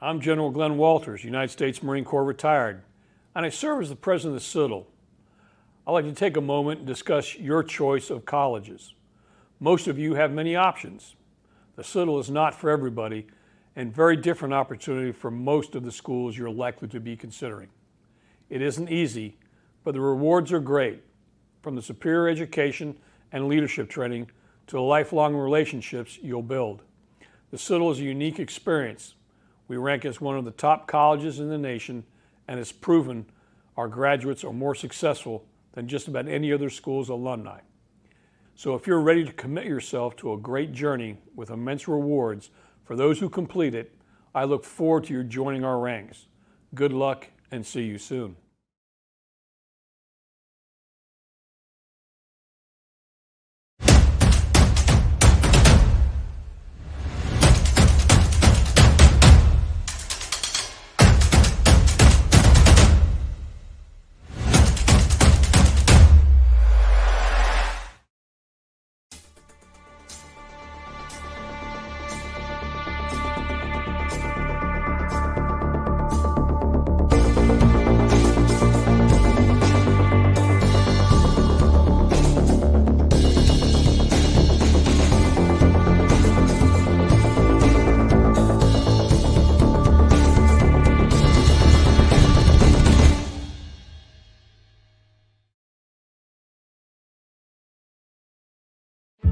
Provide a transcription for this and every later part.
I'm General Glenn Walters, United States Marine Corps retired, and I serve as the president of the Citadel. I'd like to take a moment and discuss your choice of colleges. Most of you have many options. The Citadel is not for everybody, and very different opportunity for most of the schools you're likely to be considering. It isn't easy, but the rewards are great, from the superior education and leadership training to the lifelong relationships you'll build. The Citadel is a unique experience. We rank as one of the top colleges in the nation, and it's proven our graduates are more successful than just about any other school's alumni. So if you're ready to commit yourself to a great journey with immense rewards for those who complete it, I look forward to your joining our ranks. Good luck and see you soon.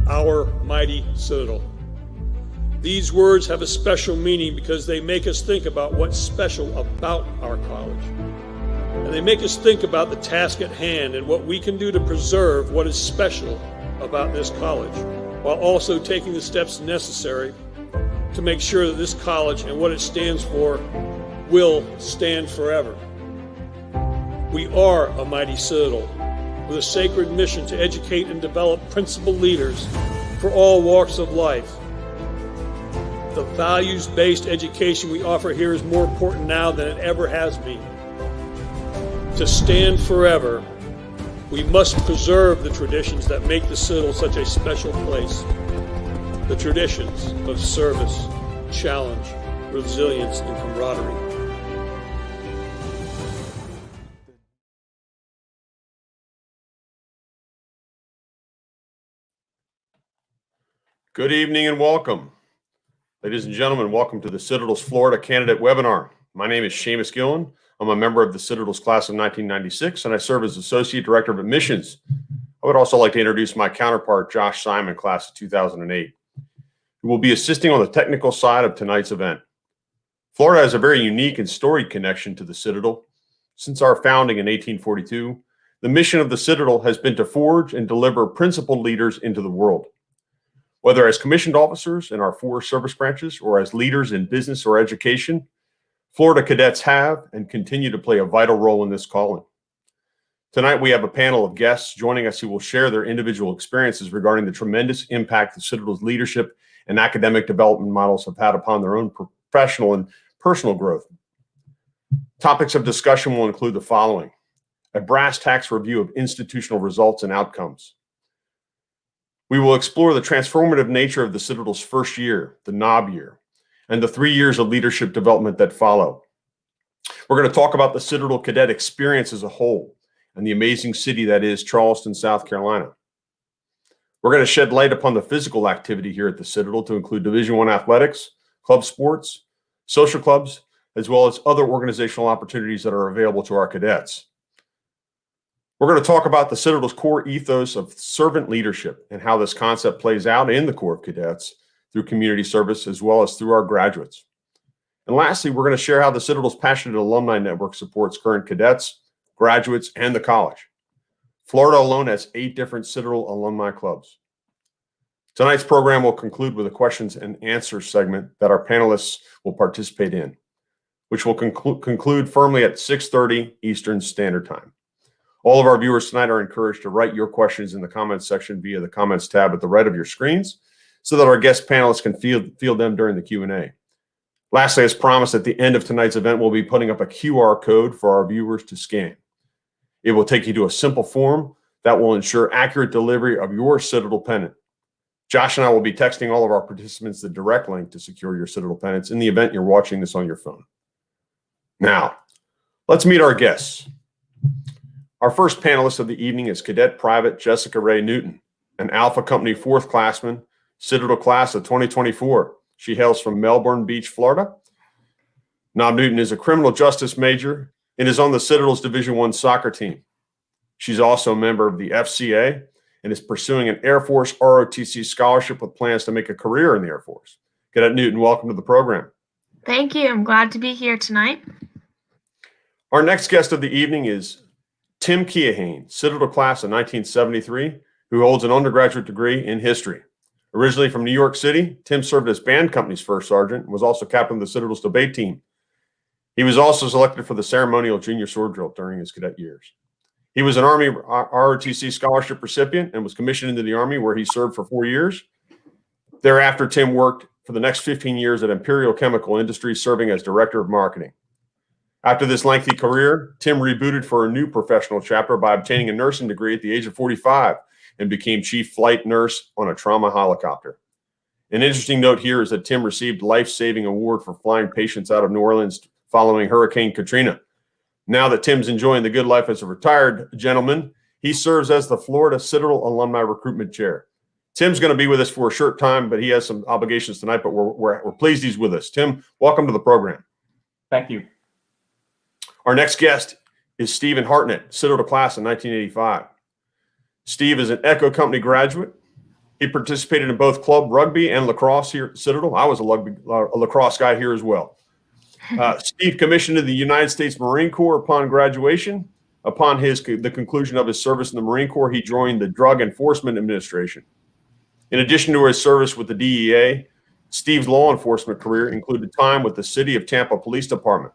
Our mighty Citadel. These words have a special meaning because they make us think about what's special about our college. And they make us think about the task at hand and what we can do to preserve what is special about this college, while also taking the steps necessary to make sure that this college and what it stands for will stand forever. We are a mighty Citadel, with a sacred mission to educate and develop principled leaders for all walks of life. The values-based education we offer here is more important now than it ever has been. To stand forever, we must preserve the traditions that make the Citadel such a special place. The traditions of service, challenge, resilience, and camaraderie. Good evening and welcome. Ladies and gentlemen, welcome to the Citadel's Florida Candidate Webinar. My name is Seamus Gillen. I'm a member of the Citadel's class of 1996, and I serve as Associate Director of Admissions. I would also like to introduce my counterpart, Josh Simon, class of 2008, who will be assisting on the technical side of tonight's event. Florida has a very unique and storied connection to the Citadel. Since our founding in 1842, the mission of the Citadel has been to forge and deliver principled leaders into the world. Whether as commissioned officers in our 4 service branches or as leaders in business or education, Florida cadets have and continue to play a vital role in this calling. Tonight, we have a panel of guests joining us who will share their individual experiences regarding the tremendous impact the Citadel's leadership and academic development models have had upon their own professional and personal growth. Topics of discussion will include the following: a brass tacks review of institutional results and outcomes. We will explore the transformative nature of the Citadel's first year, the knob year, and the 3 years of leadership development that follow. We're going to talk about the Citadel cadet experience as a whole and the amazing city that is Charleston, South Carolina. We're going to shed light upon the physical activity here at the Citadel to include Division I athletics, club sports, social clubs, as well as other organizational opportunities that are available to our cadets. We're going to talk about the Citadel's core ethos of servant leadership and how this concept plays out in the Corps of Cadets through community service as well as through our graduates. And lastly, we're going to share how the Citadel's passionate alumni network supports current cadets, graduates, and the college. Florida alone has 8 different Citadel alumni clubs. Tonight's program will conclude with a questions and answers segment that our panelists will participate in, which will conclude firmly at 6:30 Eastern Standard Time. All of our viewers tonight are encouraged to write your questions in the comments section via the comments tab at the right of your screens so that our guest panelists can field them during the Q&A. Lastly, as promised, at the end of tonight's event, we'll be putting up a QR code for our viewers to scan. It will take you to a simple form that will ensure accurate delivery of your Citadel pennant. Josh and I will be texting all of our participants the direct link to secure your Citadel pennants in the event you're watching this on your phone. Now, let's meet our guests. Our first panelist of the evening is Cadet Private Jessica Ray Newton, an Alpha Company fourth classman, Citadel class of 2024. She hails from Melbourne Beach, Florida. Nob Newton is a criminal justice major and is on the Citadel's Division I soccer team. She's also a member of the FCA and is pursuing an Air Force ROTC scholarship with plans to make a career in the Air Force. Cadet Newton, welcome to the program. Thank you. I'm glad to be here tonight. Our next guest of the evening is Tim Keohane, Citadel class of 1973, who holds an undergraduate degree in history. Originally from New York City, Tim served as band company's first sergeant and was also captain of the Citadel's debate team. He was also selected for the ceremonial junior sword drill during his cadet years. He was an Army ROTC scholarship recipient and was commissioned into the Army, where he served for 4 years. Thereafter, Tim worked for the next 15 years at Imperial Chemical Industries, serving as director of marketing. After this lengthy career, Tim rebooted for a new professional chapter by obtaining a nursing degree at the age of 45 and became chief flight nurse on a trauma helicopter. An interesting note here is that Tim received a life-saving award for flying patients out of New Orleans following Hurricane Katrina. Now that Tim's enjoying the good life as a retired gentleman, he serves as the Florida Citadel Alumni Recruitment Chair. Tim's going to be with us for a short time, but he has some obligations tonight, but we're pleased he's with us. Tim, welcome to the program. Thank you. Our next guest is Stephen Hartnett, Citadel class of 1985. Steve is an Echo Company graduate. He participated in both club rugby and lacrosse here at Citadel. I was a lacrosse guy here as well. Steve commissioned in the United States Marine Corps upon graduation. Upon the conclusion of his service in the Marine Corps, he joined the Drug Enforcement Administration. In addition to his service with the DEA, Steve's law enforcement career included time with the City of Tampa Police Department.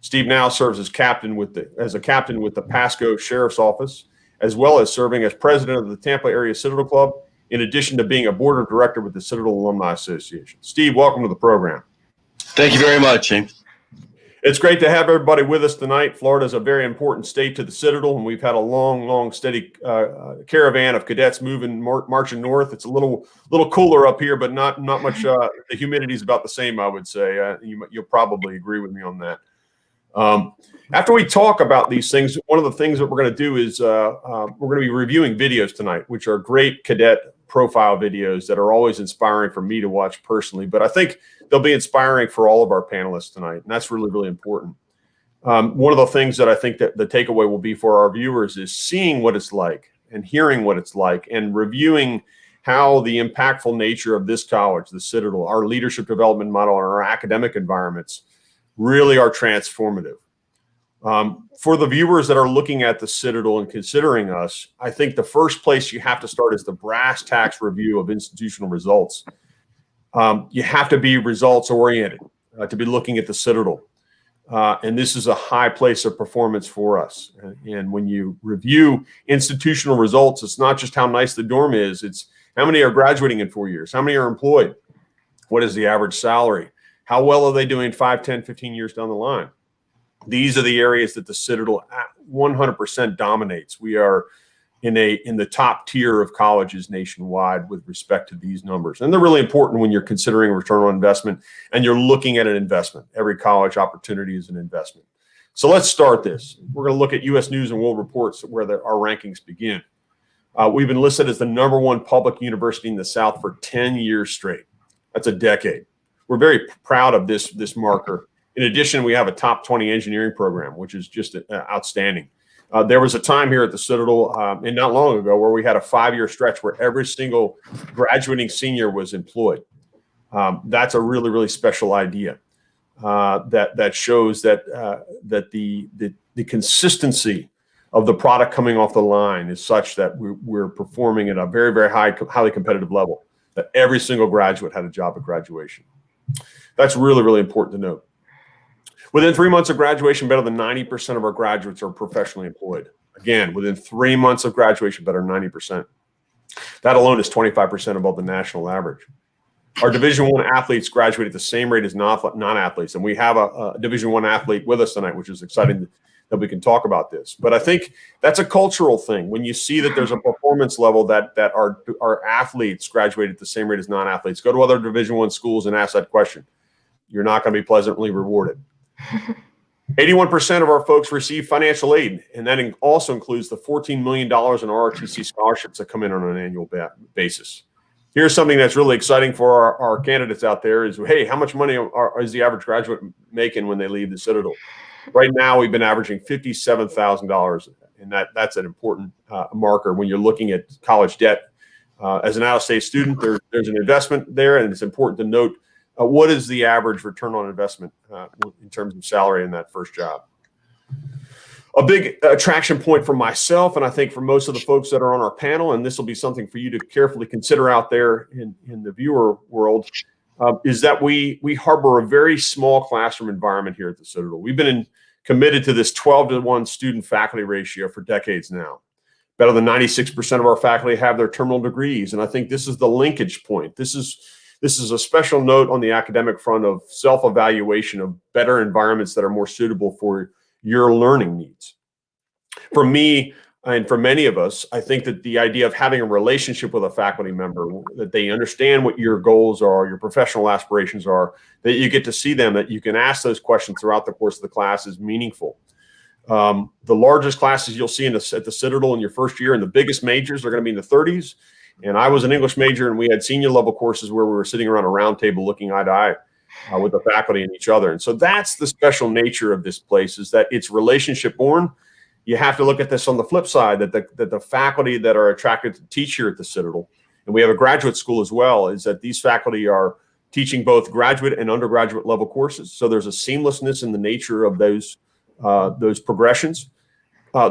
Steve now serves as a captain with the Pasco Sheriff's Office, as well as serving as president of the Tampa Area Citadel Club, in addition to being a board of director with the Citadel Alumni Association. Steve, welcome to the program. Thank you very much, James. It's great to have everybody with us tonight. Florida is a very important state to the Citadel, and we've had a long, steady caravan of cadets marching north. It's a little cooler up here, but not much. The humidity is about the same, I would say. You'll probably agree with me on that. After we talk about these things, one of the things that we're going to do is we're going to be reviewing videos tonight, which are great cadet profile videos that are always inspiring for me to watch personally, but I think they'll be inspiring for all of our panelists tonight, and that's really, really important. One of the things that I think that the takeaway will be for our viewers is seeing what it's like and hearing what it's like and reviewing how the impactful nature of this college, the Citadel, our leadership development model, and our academic environments really are transformative. For the viewers that are looking at the Citadel and considering us, I think the first place you have to start is the brass tacks review of institutional results. You have to be results oriented to be looking at the Citadel. And this is a high place of performance for us. And when you review institutional results, it's not just how nice the dorm is, it's how many are graduating in 4 years, how many are employed, what is the average salary, how well are they doing 5, 10, 15 years down the line. These are the areas that the Citadel 100% dominates. We are in the top tier of colleges nationwide with respect to these numbers. And they're really important when you're considering return on investment and you're looking at an investment. Every college opportunity is an investment. So let's start this. We're going to look at U.S. News and World Reports where our rankings begin. We've been listed as the #1 public university in the South for 10 years straight. That's a decade. We're very proud of this marker. In addition, we have a top 20 engineering program, which is just outstanding. There was a time here at the Citadel, and not long ago, where we had a 5-year stretch where every single graduating senior was employed. That's a really, really special idea that shows that the consistency of the product coming off the line is such that we're performing at a very, very highly competitive level, that every single graduate had a job at graduation. That's really, really important to note. Within 3 months of graduation, better than 90% of our graduates are professionally employed. Again, within 3 months of graduation, better than 90%. That alone is 25% above the national average. Our Division I athletes graduate at the same rate as non-athletes, and we have a Division I athlete with us tonight, which is exciting that we can talk about this. But I think that's a cultural thing. When you see that there's a performance level that our athletes graduate at the same rate as non-athletes, go to other Division I schools and ask that question. You're not going to be pleasantly rewarded. 81% of our folks receive financial aid, and that also includes the $14 million in ROTC scholarships that come in on an annual basis. Here's something that's really exciting for our candidates out there is, hey, how much money is the average graduate making when they leave the Citadel? Right now, we've been averaging $57,000, and that's an important marker when you're looking at college debt. As an out-of-state student, there's an investment there, and it's important to note what is the average return on investment in terms of salary in that first job. A big attraction point for myself, and I think for most of the folks that are on our panel, and this will be something for you to carefully consider out there in the viewer world, is that we harbor a very small classroom environment here at the Citadel. We've been committed to this 12-to-1 student-faculty ratio for decades now. Better than 96% of our faculty have their terminal degrees, and I think this is the linkage point. This is a special note on the academic front of self-evaluation of better environments that are more suitable for your learning needs. For me, and for many of us, I think that the idea of having a relationship with a faculty member, that they understand what your goals are, your professional aspirations are, that you get to see them, that you can ask those questions throughout the course of the class is meaningful. The largest classes you'll see at the Citadel in your first year and the biggest majors are going to be in the 30s. And I was an English major, and we had senior level courses where we were sitting around a round table looking eye to eye with the faculty and each other. And so that's the special nature of this place, is that it's relationship born. You have to look at this on the flip side, that the faculty that are attracted to teach here at the Citadel, and we have a graduate school as well, is that these faculty are teaching both graduate and undergraduate level courses. So there's a seamlessness in the nature of those progressions.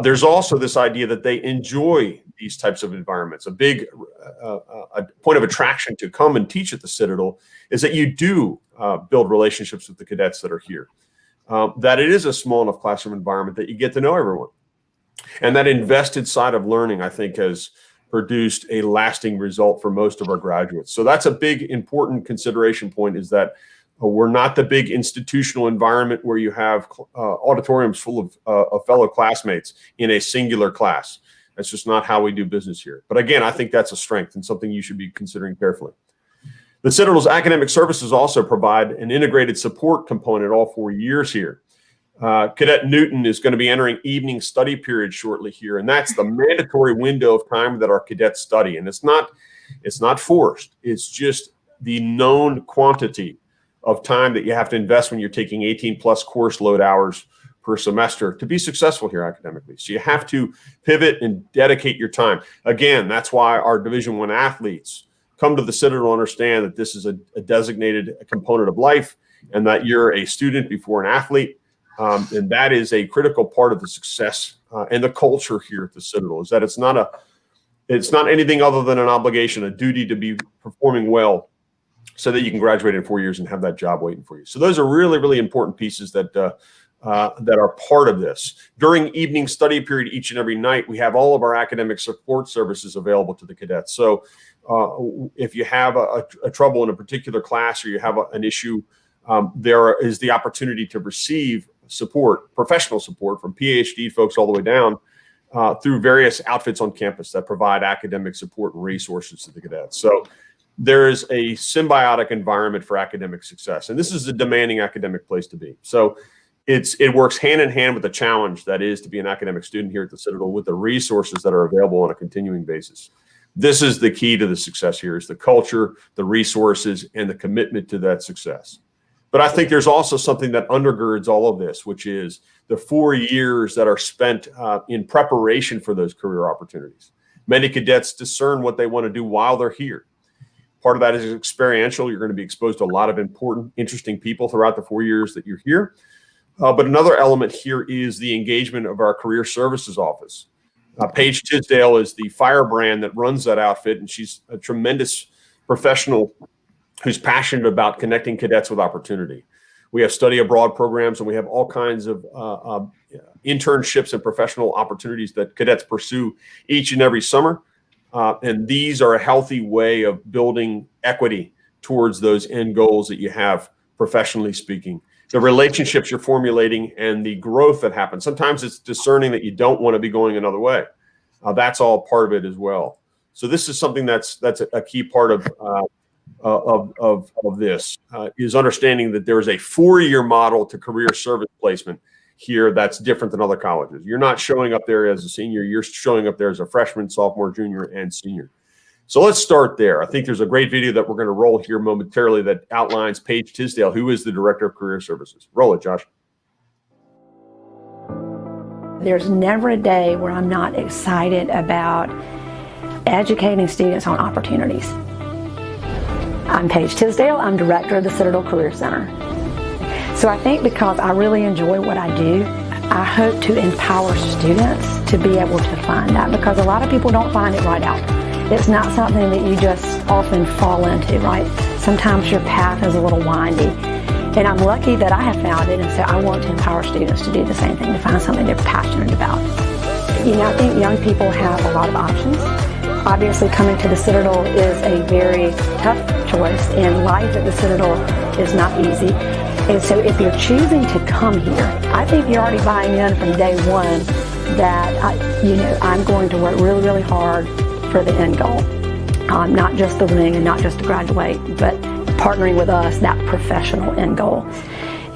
There's also this idea that they enjoy these types of environments. A big a point of attraction to come and teach at the Citadel is that you do build relationships with the cadets that are here. That it is a small enough classroom environment that you get to know everyone. And that invested side of learning, I think, has produced a lasting result for most of our graduates. So that's a big, important consideration point, is that we're not the big institutional environment where you have auditoriums full of fellow classmates in a singular class. That's just not how we do business here. But again, I think that's a strength and something you should be considering carefully. The Citadel's academic services also provide an integrated support component all 4 years here. Cadet Newton is going to be entering evening study period shortly here, and that's the mandatory window of time that our cadets study. And it's not forced. It's just the known quantity of time that you have to invest when you're taking 18 plus course load hours per semester to be successful here academically. So you have to pivot and dedicate your time. Again, that's why our Division I athletes come to the Citadel to understand that this is a designated component of life, and that you're a student before an athlete. And that is a critical part of the success and the culture here at the Citadel, is that it's not anything other than an obligation, a duty to be performing well so that you can graduate in 4 years and have that job waiting for you. So those are really, really important pieces that are part of this. During evening study period each and every night, we have all of our academic support services available to the cadets. So if you have a trouble in a particular class, or you have an issue, there is the opportunity to receive support, professional support from PhD folks all the way down through various outfits on campus that provide academic support and resources to the cadets. So there is a symbiotic environment for academic success, and this is a demanding academic place to be. So it works hand in hand with the challenge that is to be an academic student here at the Citadel, with the resources that are available on a continuing basis. This is the key to the success here, is the culture, the resources, and the commitment to that success. But I think there's also something that undergirds all of this, which is the 4 years that are spent in preparation for those career opportunities. Many cadets discern what they want to do while they're here. Part of that is experiential. You're going to be exposed to a lot of important, interesting people throughout the 4 years that you're here. But another element here is the engagement of our career services office. Paige Tisdale is the firebrand that runs that outfit, and she's a tremendous professional who's passionate about connecting cadets with opportunity. We have study abroad programs, and we have all kinds of internships and professional opportunities that cadets pursue each and every summer. And these are a healthy way of building equity towards those end goals that you have, professionally speaking. the relationships you're formulating and the growth that happens. Sometimes it's discerning that you don't want to be going another way. That's all part of it as well. So this is something that's a key part of this is understanding that there is a 4-year model to career service placement here that's different than other colleges. You're not showing up there as a senior. You're showing up there as a freshman, sophomore, junior, and senior. So let's start there. I think there's a great video that we're going to roll here momentarily that outlines Paige Tisdale, who is the Director of Career Services. Roll it, Josh. There's never a day where I'm not excited about educating students on opportunities. I'm Paige Tisdale. I'm Director of the Citadel Career Center. So I think because I really enjoy what I do, I hope to empower students to be able to find that, because a lot of people don't find it right out. It's not something that you just often fall into, right? Sometimes your path is a little windy. And I'm lucky that I have found it, and so I want to empower students to do the same thing, to find something they're passionate about. You know, I think young people have a lot of options. Obviously, coming to the Citadel is a very tough choice, and life at the Citadel is not easy. And so if you're choosing to come here, I think you're already buying in from day one that, I'm going to work really, really hard for the end goal. Not just the ring and not just to graduate, but partnering with us, that professional end goal.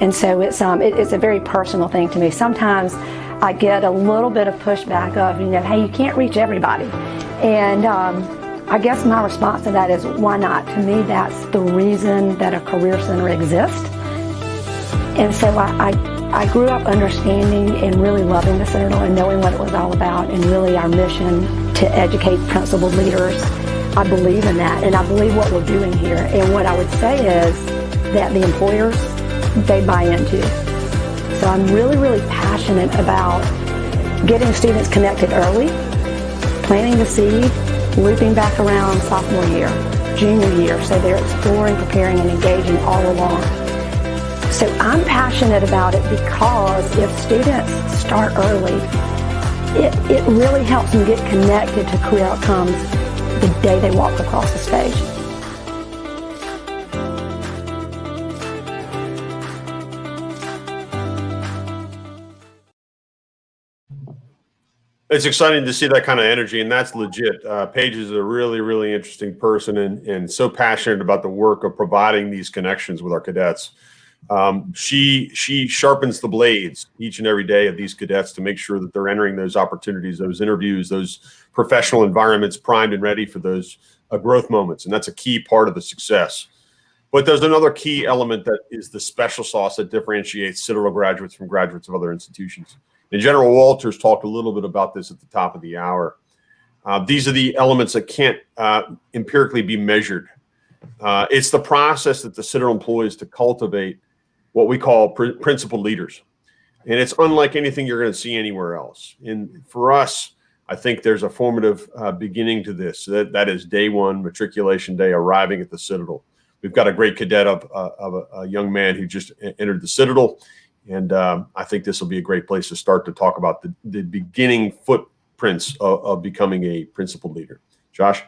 And so it's a very personal thing to me. Sometimes I get a little bit of pushback of, hey, you can't reach everybody. And I guess my response to that is, why not? To me, that's the reason that a career center exists. And so I grew up understanding and really loving the Citadel and knowing what it was all about, and really our mission to educate principal leaders. I believe in that, and I believe what we're doing here. And what I would say is that the employers, they buy into. So I'm really, really passionate about getting students connected early, planting the seed, looping back around sophomore year, junior year, so they're exploring, preparing, and engaging all along. So I'm passionate about it because if students start early, it really helps them get connected to career outcomes the day they walk across the stage. It's exciting to see that kind of energy, and that's legit. Paige is a really, really interesting person and so passionate about the work of providing these connections with our cadets. She sharpens the blades each and every day of these cadets to make sure that they're entering those opportunities, those interviews, those professional environments primed and ready for those growth moments. And that's a key part of the success. But there's another key element that is the special sauce that differentiates Citadel graduates from graduates of other institutions. And General Walters talked a little bit about this at the top of the hour. These are the elements that can't empirically be measured. It's the process that the Citadel employs to cultivate what we call principal leaders. And it's unlike anything you're going to see anywhere else. And for us, I think there's a formative beginning to this. That is day one, matriculation day, arriving at the Citadel. We've got a great cadet of a young man who just entered the Citadel. And I think this will be a great place to start to talk about the beginning footprints of becoming a principal leader. Josh?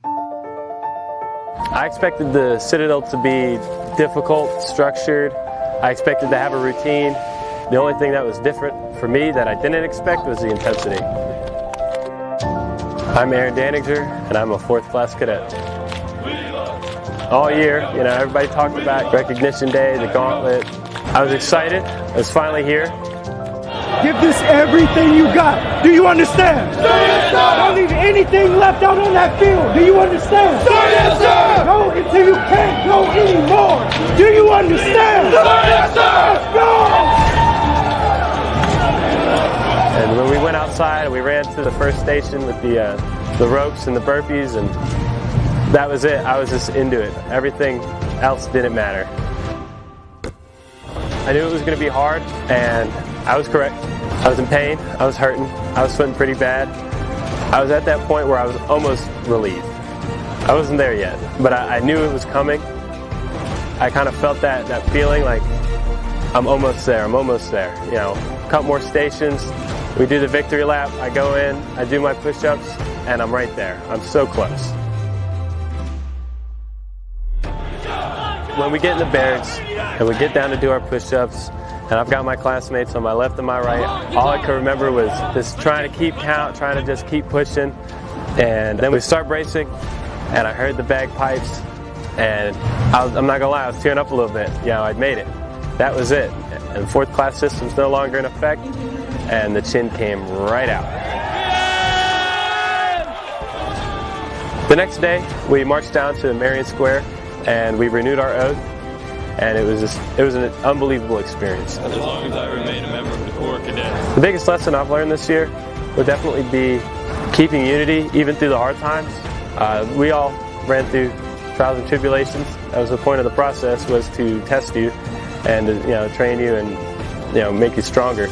I expected the Citadel to be difficult, structured. I expected to have a routine. The only thing that was different for me that I didn't expect was the intensity. I'm Aaron Daniger, and I'm a 4th class cadet. All year, everybody talked about Recognition Day, the gauntlet. I was excited. I was finally here. Give this everything you got. Do you understand? Yes, sir. Don't leave anything left out on that field. Do you understand? Yes, sir. Go until you can't go anymore. Do you understand? Yes, sir. Let's go. And when we went outside, we ran to the first station with the ropes and the burpees, and that was it. I was just into it. Everything else didn't matter. I knew it was going to be hard, and I was correct. I was in pain. I was hurting. I was sweating pretty bad. I was at that point where I was almost relieved. I wasn't there yet, but I knew it was coming. I kind of felt that feeling like I'm almost there. I'm almost there. A couple more stations. We do the victory lap. I go in. I do my push-ups, and I'm right there. I'm so close. When we get in the barracks, and we get down to do our push-ups, and I've got my classmates on my left and my right. All I could remember was just trying to keep count, trying to just keep pushing. And then we start bracing, and I heard the bagpipes, and I'm not gonna lie, I was tearing up a little bit. I'd made it. That was it. And fourth class system's no longer in effect, and the chin came right out. The next day, we marched down to Marion Square, and we renewed our oath, and it was an unbelievable experience. As long as I remain a member of the Corps of Cadets. The biggest lesson I've learned this year would definitely be keeping unity even through the hard times. We all ran through trials and tribulations. That was the point of the process, was to test you and to, train you and make you stronger.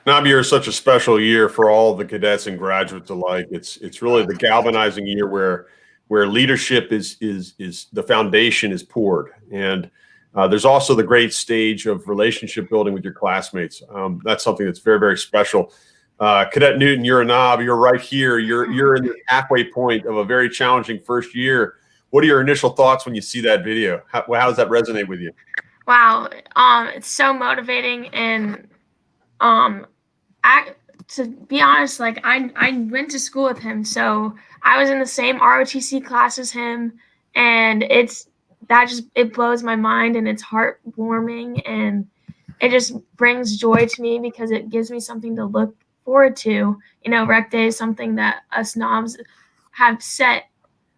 Knob year is such a special year for all the cadets and graduates alike. It's really the galvanizing year where leadership is the foundation is poured, and there's also the great stage of relationship building with your classmates. That's something that's very, very special. Cadet Newton, you're a knob. You're right here. You're in the halfway point of a very challenging first year. What are your initial thoughts when you see that video? How does that resonate with you? Wow, it's so motivating, and to be honest, like I went to school with him, so I was in the same ROTC class as him, and it blows my mind, and it's heartwarming, and it just brings joy to me because it gives me something to look forward to. Rec Day is something that us knobs have set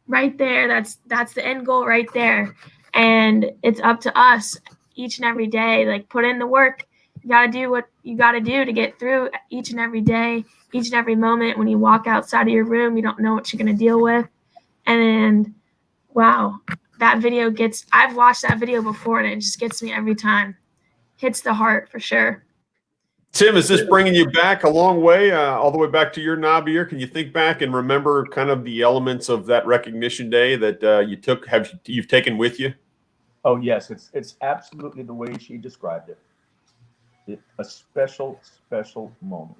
right there. That's the end goal right there, and it's up to us each and every day. Like, put in the work. You got to do what you got to do to get through each and every day, each and every moment. When you walk outside of your room, you don't know what you're going to deal with. And wow, that video I've watched that video before, and it just gets me every time. Hits the heart for sure. Tim, is this bringing you back a long way, all the way back to your knob year? Can you think back and remember kind of the elements of that recognition day that you've taken with you? Oh, yes. It's absolutely the way she described it. A special, special moment.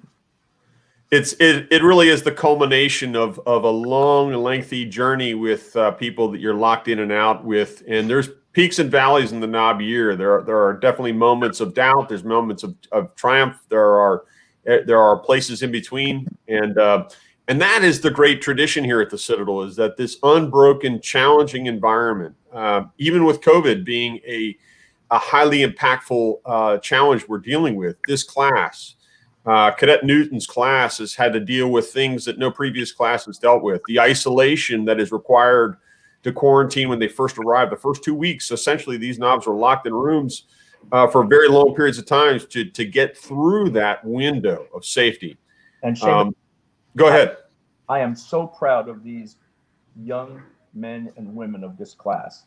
It really is the culmination of a long, lengthy journey with people that you're locked in and out with. And there's peaks and valleys in the knob year. There are definitely moments of doubt. There's moments of triumph. There are places in between. And that is the great tradition here at the Citadel, is that this unbroken, challenging environment, even with COVID being a highly impactful challenge we're dealing with, this class, Cadet Newton's class, has had to deal with things that no previous class has dealt with. The isolation that is required to quarantine when they first arrived. The first 2 weeks, essentially, these knobs were locked in rooms for very long periods of time to get through that window of safety. And Shane, go ahead. I am so proud of these young men and women of this class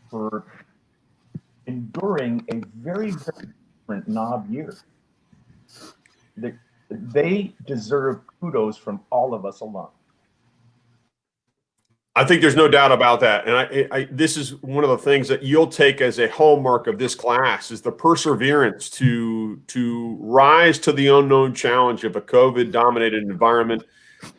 for enduring a very, very different knob year. They deserve kudos from all of us alum. I think there's no doubt about that. And this is one of the things that you'll take as a hallmark of this class, is the perseverance to rise to the unknown challenge of a COVID-dominated environment.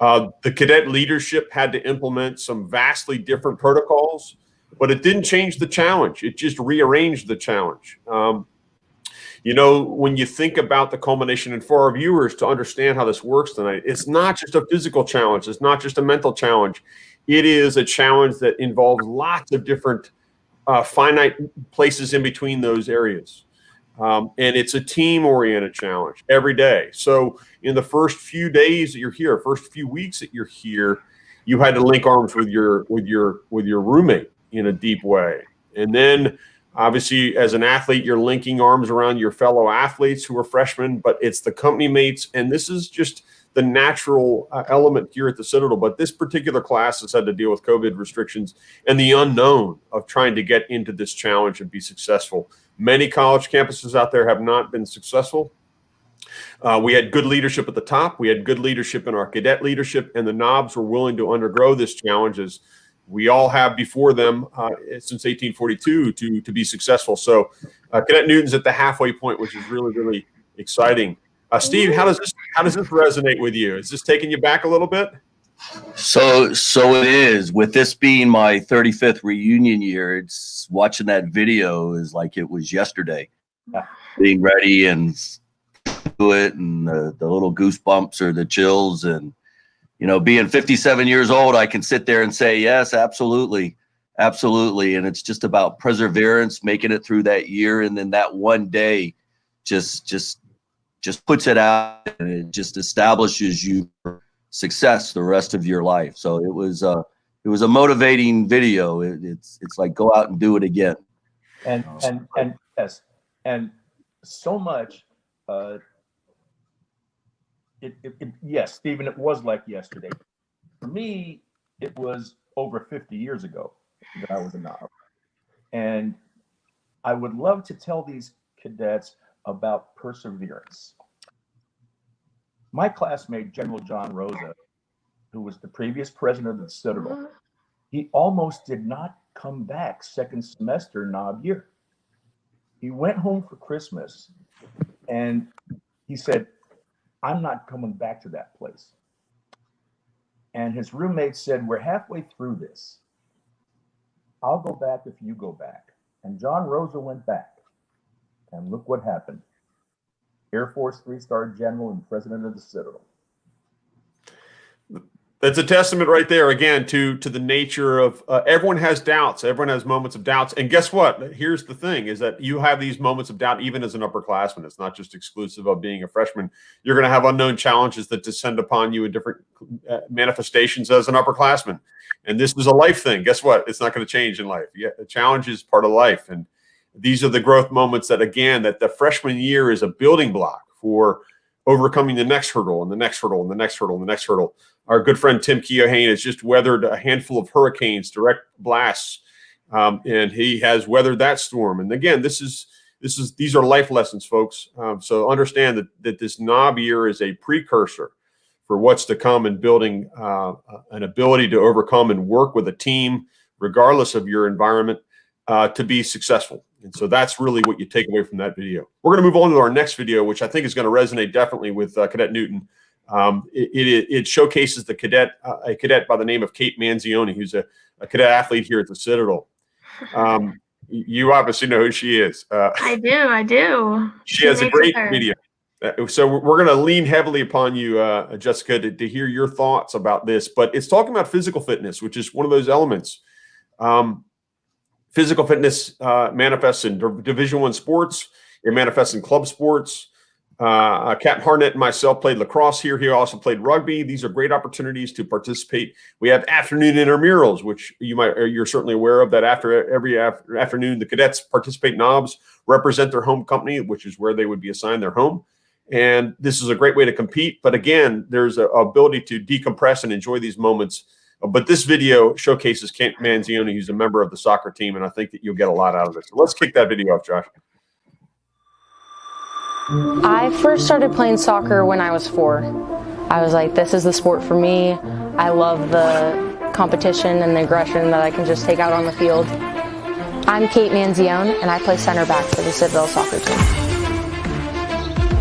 The cadet leadership had to implement some vastly different protocols, but it didn't change the challenge. It just rearranged the challenge. When you think about the culmination, and for our viewers to understand how this works tonight, it's not just a physical challenge. It's not just a mental challenge. It is a challenge that involves lots of different finite places in between those areas. And it's a team-oriented challenge every day. So in the first few days that you're here, first few weeks that you're here, you had to link arms with your roommate in a deep way. And then obviously, as an athlete, you're linking arms around your fellow athletes who are freshmen, but it's the company mates. And this is just the natural element here at the Citadel. But this particular class has had to deal with COVID restrictions and the unknown of trying to get into this challenge and be successful. Many college campuses out there have not been successful. We had good leadership at the top. We had good leadership in our cadet leadership, and the knobs were willing to undergo this challenge as we all have before them since 1842 to be successful. So Cadet Newton's at the halfway point, which is really, really exciting. Steve, how does this resonate with you? Is this taking you back a little bit? So it is. With this being my 35th reunion year, it's watching that video is like it was yesterday. Being ready and do it, and the little goosebumps or the chills, and being 57 years old, I can sit there and say, yes, absolutely. Absolutely. And it's just about perseverance, making it through that year. And then that one day just puts it out, and it just establishes you for success the rest of your life. So it was a motivating video. It's like, go out and do it again. And yes, and so much, yes, Stephen, it was like yesterday. For me, it was over 50 years ago that I was a Knob. And I would love to tell these cadets about perseverance. My classmate, General John Rosa, who was the previous president of the Citadel, he almost did not come back second semester Knob year. He went home for Christmas and he said, I'm not coming back to that place. And his roommate said, we're halfway through this. I'll go back if you go back. And John Rosa went back. And look what happened. Air Force 3-star general and president of the Citadel. That's a testament right there, again, to the nature of everyone has doubts. Everyone has moments of doubts. And guess what? Here's the thing, is that you have these moments of doubt even as an upperclassman. It's not just exclusive of being a freshman. You're going to have unknown challenges that descend upon you in different manifestations as an upperclassman. And this is a life thing. Guess what? It's not going to change in life. Yeah, the challenge is part of life. And these are the growth moments that, again, that the freshman year is a building block for overcoming the next hurdle and the next hurdle and the next hurdle and the next hurdle. Our good friend Tim Keohane has just weathered a handful of hurricanes, direct blasts, and he has weathered that storm. And again, these are life lessons, folks. So understand that this Knob year is a precursor for what's to come in building an ability to overcome and work with a team, regardless of your environment, to be successful. And so that's really what you take away from that video. We're going to move on to our next video, which I think is going to resonate definitely with Cadet Newton. It showcases a cadet by the name of Kate Manzioni, who's a cadet athlete here at the Citadel. You obviously know who she is. I do. She has a great video. So we're going to lean heavily upon you, Jessica, to hear your thoughts about this. But it's talking about physical fitness, which is one of those elements. Physical fitness manifests in Division I sports. It manifests in club sports. Captain Harnett and myself played lacrosse here. He also played rugby. These are great opportunities to participate. We have afternoon intramurals, which you're certainly aware of. That every afternoon, the cadets participate. Knobs represent their home company, which is where they would be assigned their home. And this is a great way to compete. But again, there's an ability to decompress and enjoy these moments. But this video showcases Kate Manzioni, who's a member of the soccer team, and I think that you'll get a lot out of it. So let's kick that video off, Josh. I first started playing soccer when I was 4. I was like, this is the sport for me. I love the competition and the aggression that I can just take out on the field. I'm Kate Manzione, and I play center back for the Citadel soccer team.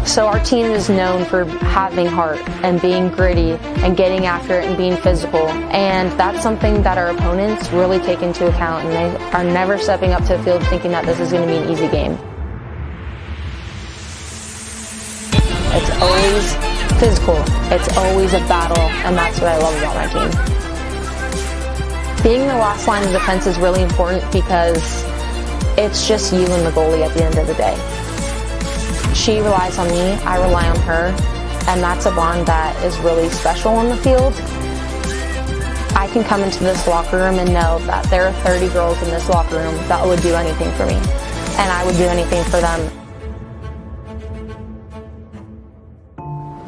So our team is known for having heart and being gritty and getting after it and being physical. And that's something that our opponents really take into account, and they are never stepping up to the field thinking that this is going to be an easy game. It's always physical. It's always a battle, and that's what I love about my team. Being the last line of defense is really important because it's just you and the goalie at the end of the day. She relies on me, I rely on her, and that's a bond that is really special on the field. I can come into this locker room and know that there are 30 girls in this locker room that would do anything for me, and I would do anything for them.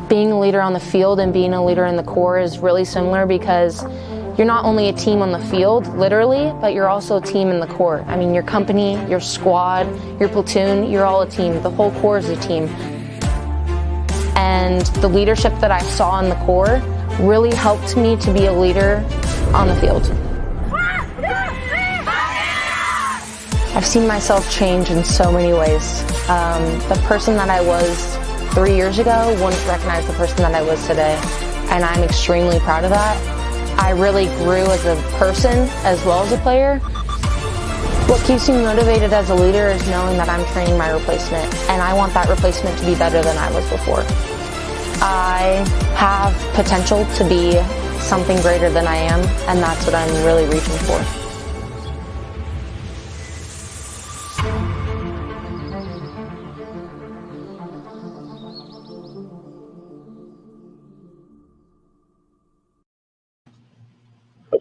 Being a leader on the field and being a leader in the Corps is really similar because you're not only a team on the field, literally, but you're also a team in the Corps. I mean, your company, your squad, your platoon, you're all a team. The whole Corps is a team. And the leadership that I saw in the Corps really helped me to be a leader on the field. I've seen myself change in so many ways. The person that I was 3 years ago wouldn't recognize the person that I was today, and I'm extremely proud of that. I really grew as a person as well as a player. What keeps me motivated as a leader is knowing that I'm training my replacement, and I want that replacement to be better than I was before. I have potential to be something greater than I am, and that's what I'm really reaching for.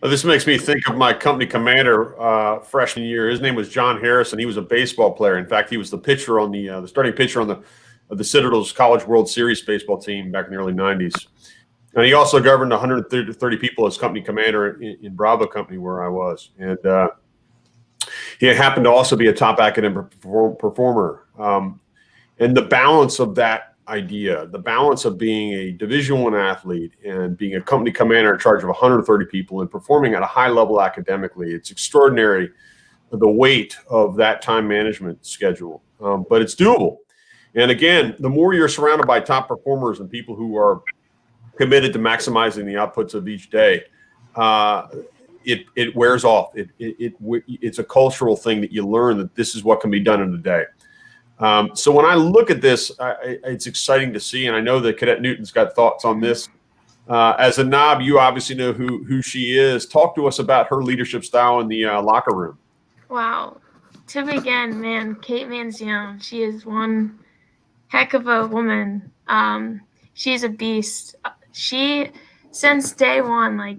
This makes me think of my company commander freshman year. His name was John Harrison. He was a baseball player. In fact, he was the pitcher on the starting pitcher on the Citadel's College World Series baseball team back in the early 90s. And he also governed 130 people as company commander in Bravo Company, where I was. And he happened to also be a top academic performer. And the balance of that idea, the balance of being a Division I athlete and being a company commander in charge of 130 people and performing at a high level academically, it's extraordinary, the weight of that time management schedule. But it's doable. And again, the more you're surrounded by top performers and people who are committed to maximizing the outputs of each day, it wears off. It's a cultural thing that you learn that this is what can be done in a day. So when I look at this, it's exciting to see, and I know that Cadet Newton's got thoughts on this. As a knob, you obviously know who she is. Talk to us about her leadership style in the locker room. Wow. To begin, man, Kate Manzione, she is one heck of a woman. She's a beast. She, since day one, like,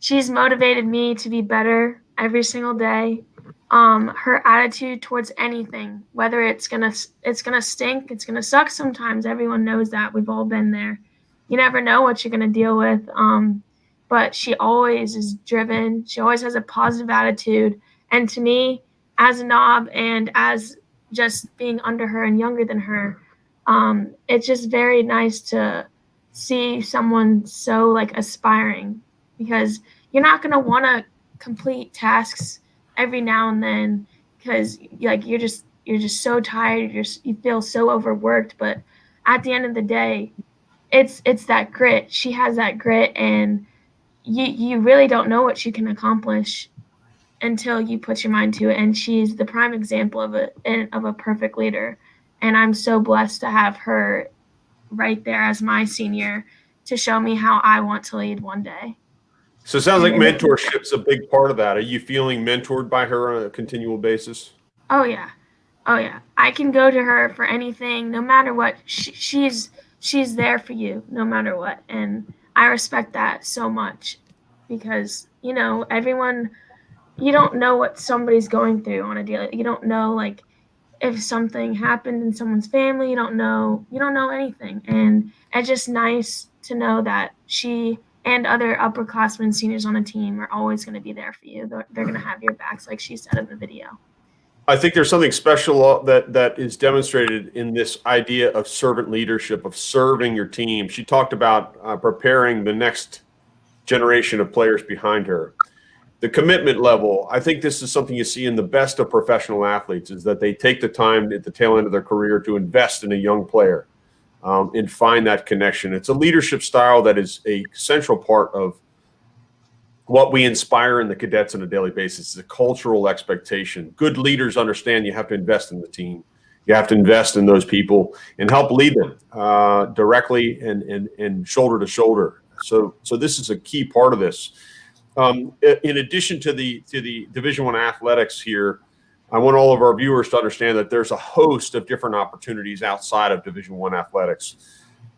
she's motivated me to be better every single day. Her attitude towards anything, whether it's gonna stink, it's gonna suck sometimes. Everyone knows that. We've all been there. You never know what you're gonna deal with. But she always is driven. She always has a positive attitude. And to me, as a knob and as just being under her and younger than her, it's just very nice to see someone so like aspiring, because you're not gonna want to complete tasks every now and then because like you're just so tired, you feel so overworked. But at the end of the day, it's that grit. She has that grit, and you really don't know what she can accomplish until you put your mind to it. And she's the prime example of a perfect leader, and I'm so blessed to have her right there as my senior to show me how I want to lead one day. So it sounds like mentorship's a big part of that. Are you feeling mentored by her on a continual basis? Oh yeah. I can go to her for anything, no matter what. She's there for you, no matter what. And I respect that so much, because, you know, everyone, you don't know what somebody's going through on a daily. You don't know, like, if something happened in someone's family. You don't know anything. And it's just nice to know that she and other upperclassmen, seniors on a team, are always going to be there for you. They're going to have your backs, like she said in the video. I think there's something special that is demonstrated in this idea of servant leadership, of serving your team. She talked about preparing the next generation of players behind her. The commitment level, I think this is something you see in the best of professional athletes, is that they take the time at the tail end of their career to invest in a young player and find that connection. It's a leadership style that is a central part of what we inspire in the cadets on a daily basis. It's a cultural expectation. Good leaders understand you have to invest in the team. You have to invest in those people and help lead them directly and shoulder to shoulder. So this is a key part of this. In addition to the Division I athletics here, I want all of our viewers to understand that there's a host of different opportunities outside of Division I athletics.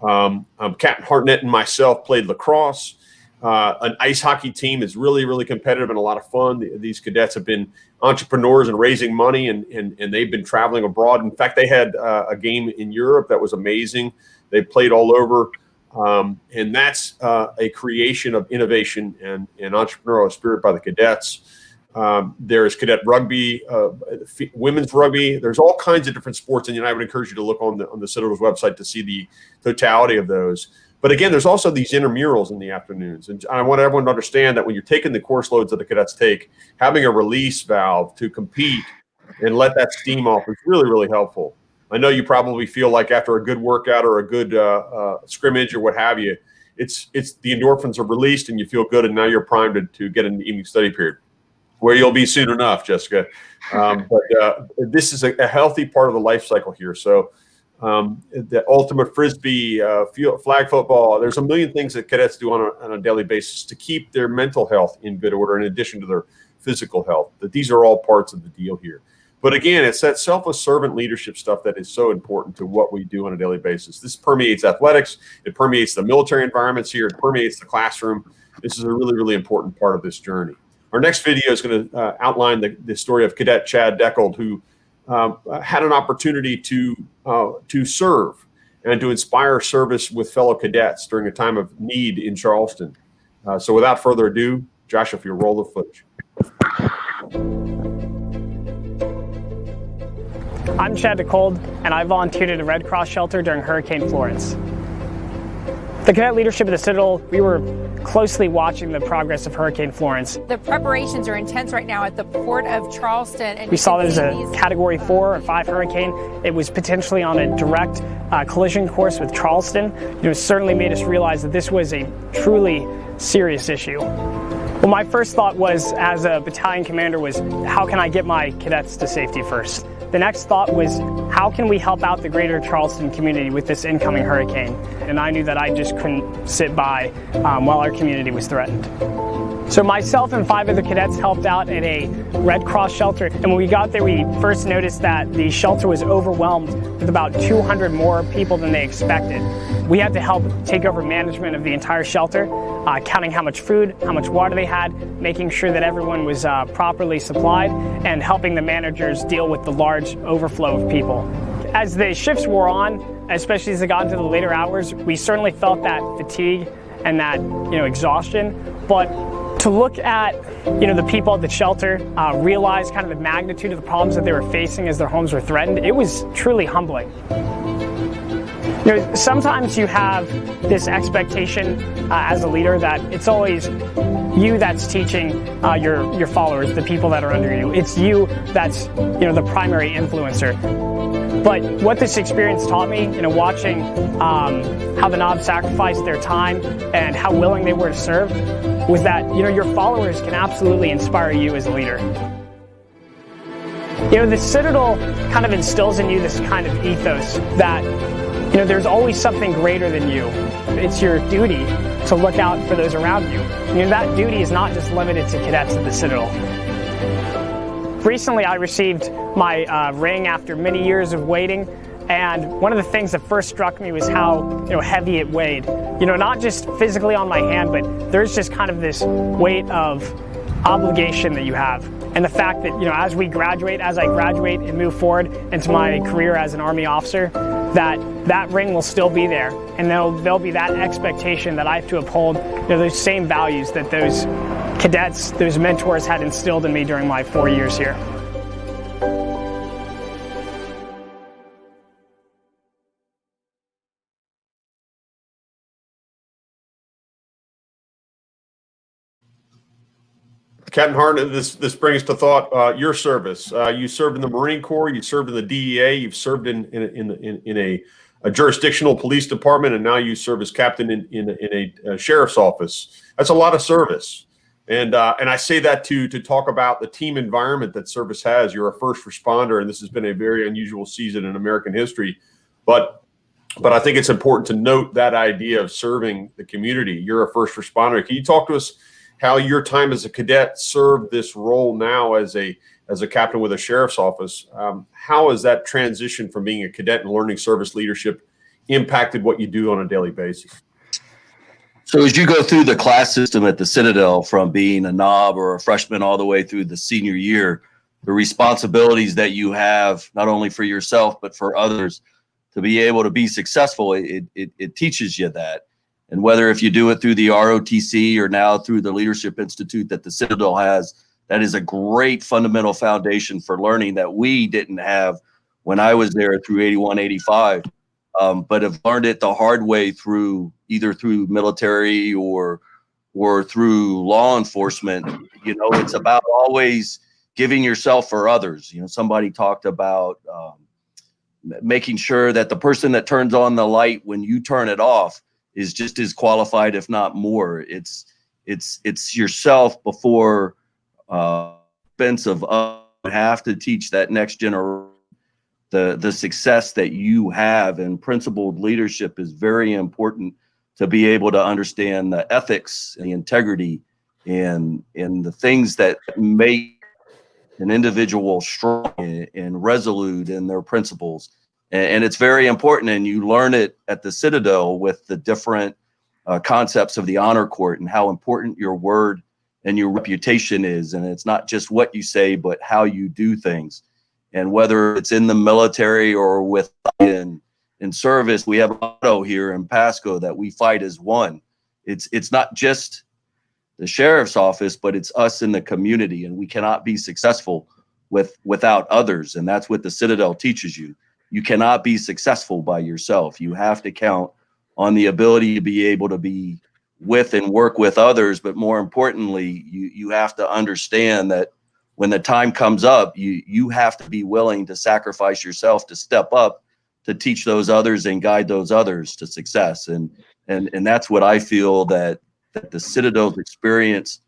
Captain Hartnett and myself played lacrosse. An ice hockey team is really, really competitive and a lot of fun. These cadets have been entrepreneurs and raising money, and they've been traveling abroad. In fact, they had a game in Europe that was amazing. They played all over. And that's a creation of innovation and entrepreneurial spirit by the cadets. There is cadet rugby, women's rugby. There's all kinds of different sports, and I would encourage you to look on the Citadel's website to see the totality of those. But again, there's also these intramurals in the afternoons. And I want everyone to understand that when you're taking the course loads that the cadets take, having a release valve to compete and let that steam off is really, really helpful. I know you probably feel like after a good workout or a good scrimmage or what have you, it's the endorphins are released and you feel good, and now you're primed to get an evening study period, where you'll be soon enough, Jessica. But this is a healthy part of the life cycle here. So the ultimate frisbee, flag football, there's a million things that cadets do on a daily basis to keep their mental health in good order in addition to their physical health. That these are all parts of the deal here. But again, it's that selfless servant leadership stuff that is so important to what we do on a daily basis. This permeates athletics. It permeates the military environments here. It permeates the classroom. This is a really, really important part of this journey. Our next video is going to outline the story of Cadet Chad Deckold, who had an opportunity to serve and to inspire service with fellow cadets during a time of need in Charleston. So without further ado, Josh, if you'll roll the footage. I'm Chad Deckold, and I volunteered at a Red Cross shelter during Hurricane Florence. The cadet leadership of the Citadel, we were closely watching the progress of Hurricane Florence. The preparations are intense right now at the port of Charleston. And we saw there's a Category 4 or 5 hurricane. It was potentially on a direct collision course with Charleston. It certainly made us realize that this was a truly serious issue. Well, my first thought was, as a battalion commander, was how can I get my cadets to safety first? The next thought was, how can we help out the greater Charleston community with this incoming hurricane? And I knew that I just couldn't sit by while our community was threatened. So myself and 5 other cadets helped out at a Red Cross shelter. And when we got there, we first noticed that the shelter was overwhelmed with about 200 more people than they expected. We had to help take over management of the entire shelter, counting how much food, how much water they had, making sure that everyone was properly supplied, and helping the managers deal with the large overflow of people. As the shifts wore on, especially as they got into the later hours, we certainly felt that fatigue and that exhaustion. But to look at the people at the shelter, realize kind of the magnitude of the problems that they were facing as their homes were threatened, it was truly humbling. Sometimes you have this expectation as a leader that it's always you that's teaching your followers, the people that are under you. It's you that's the primary influencer. But what this experience taught me, watching how the Knobs sacrificed their time and how willing they were to serve, was that your followers can absolutely inspire you as a leader. The Citadel kind of instills in you this kind of ethos that there's always something greater than you. It's your duty to look out for those around you. That duty is not just limited to cadets at the Citadel. Recently, I received my ring after many years of waiting, and one of the things that first struck me was how heavy it weighed. Not just physically on my hand, but there's just kind of this weight of obligation that you have. And the fact that, as I graduate and move forward into my career as an Army officer, that ring will still be there. And there'll be that expectation that I have to uphold, those same values that those cadets, those mentors had instilled in me during my 4 years here. Captain Hart, this brings to thought your service. You served in the Marine Corps, you served in the DEA, you've served in a jurisdictional police department, and now you serve as captain in a sheriff's office. That's a lot of service. And I say that to talk about the team environment that service has. You're a first responder, and this has been a very unusual season in American history. But I think it's important to note that idea of serving the community. You're a first responder. Can you talk to us how your time as a cadet served this role now as a captain with a sheriff's office? How has that transition from being a cadet and learning service leadership impacted what you do on a daily basis? So as you go through the class system at the Citadel, from being a knob or a freshman all the way through the senior year, the responsibilities that you have, not only for yourself, but for others, to be able to be successful, it teaches you that. And whether if you do it through the ROTC or now through the Leadership Institute that the Citadel has, that is a great fundamental foundation for learning that we didn't have when I was there through 81, 85, but have learned it the hard way through either through military or through law enforcement. It's about always giving yourself for others. You know, somebody talked about making sure that the person that turns on the light when you turn it off is just as qualified, if not more. It's yourself before expense of have to teach that next generation the success that you have, and principled leadership is very important to be able to understand the ethics and the integrity and the things that make an individual strong and resolute in their principles. And it's very important, and you learn it at the Citadel with the different concepts of the honor court and how important your word and your reputation is. And it's not just what you say, but how you do things. And whether it's in the military or in service, we have a motto here in Pasco that we fight as one. It's not just the sheriff's office, but it's us in the community, and we cannot be successful without others. And that's what the Citadel teaches you. You cannot be successful by yourself. You have to count on the ability to be able to be with and work with others. But more importantly, you have to understand that when the time comes up, you have to be willing to sacrifice yourself to step up to teach those others and guide those others to success. And that's what I feel that the Citadel's experience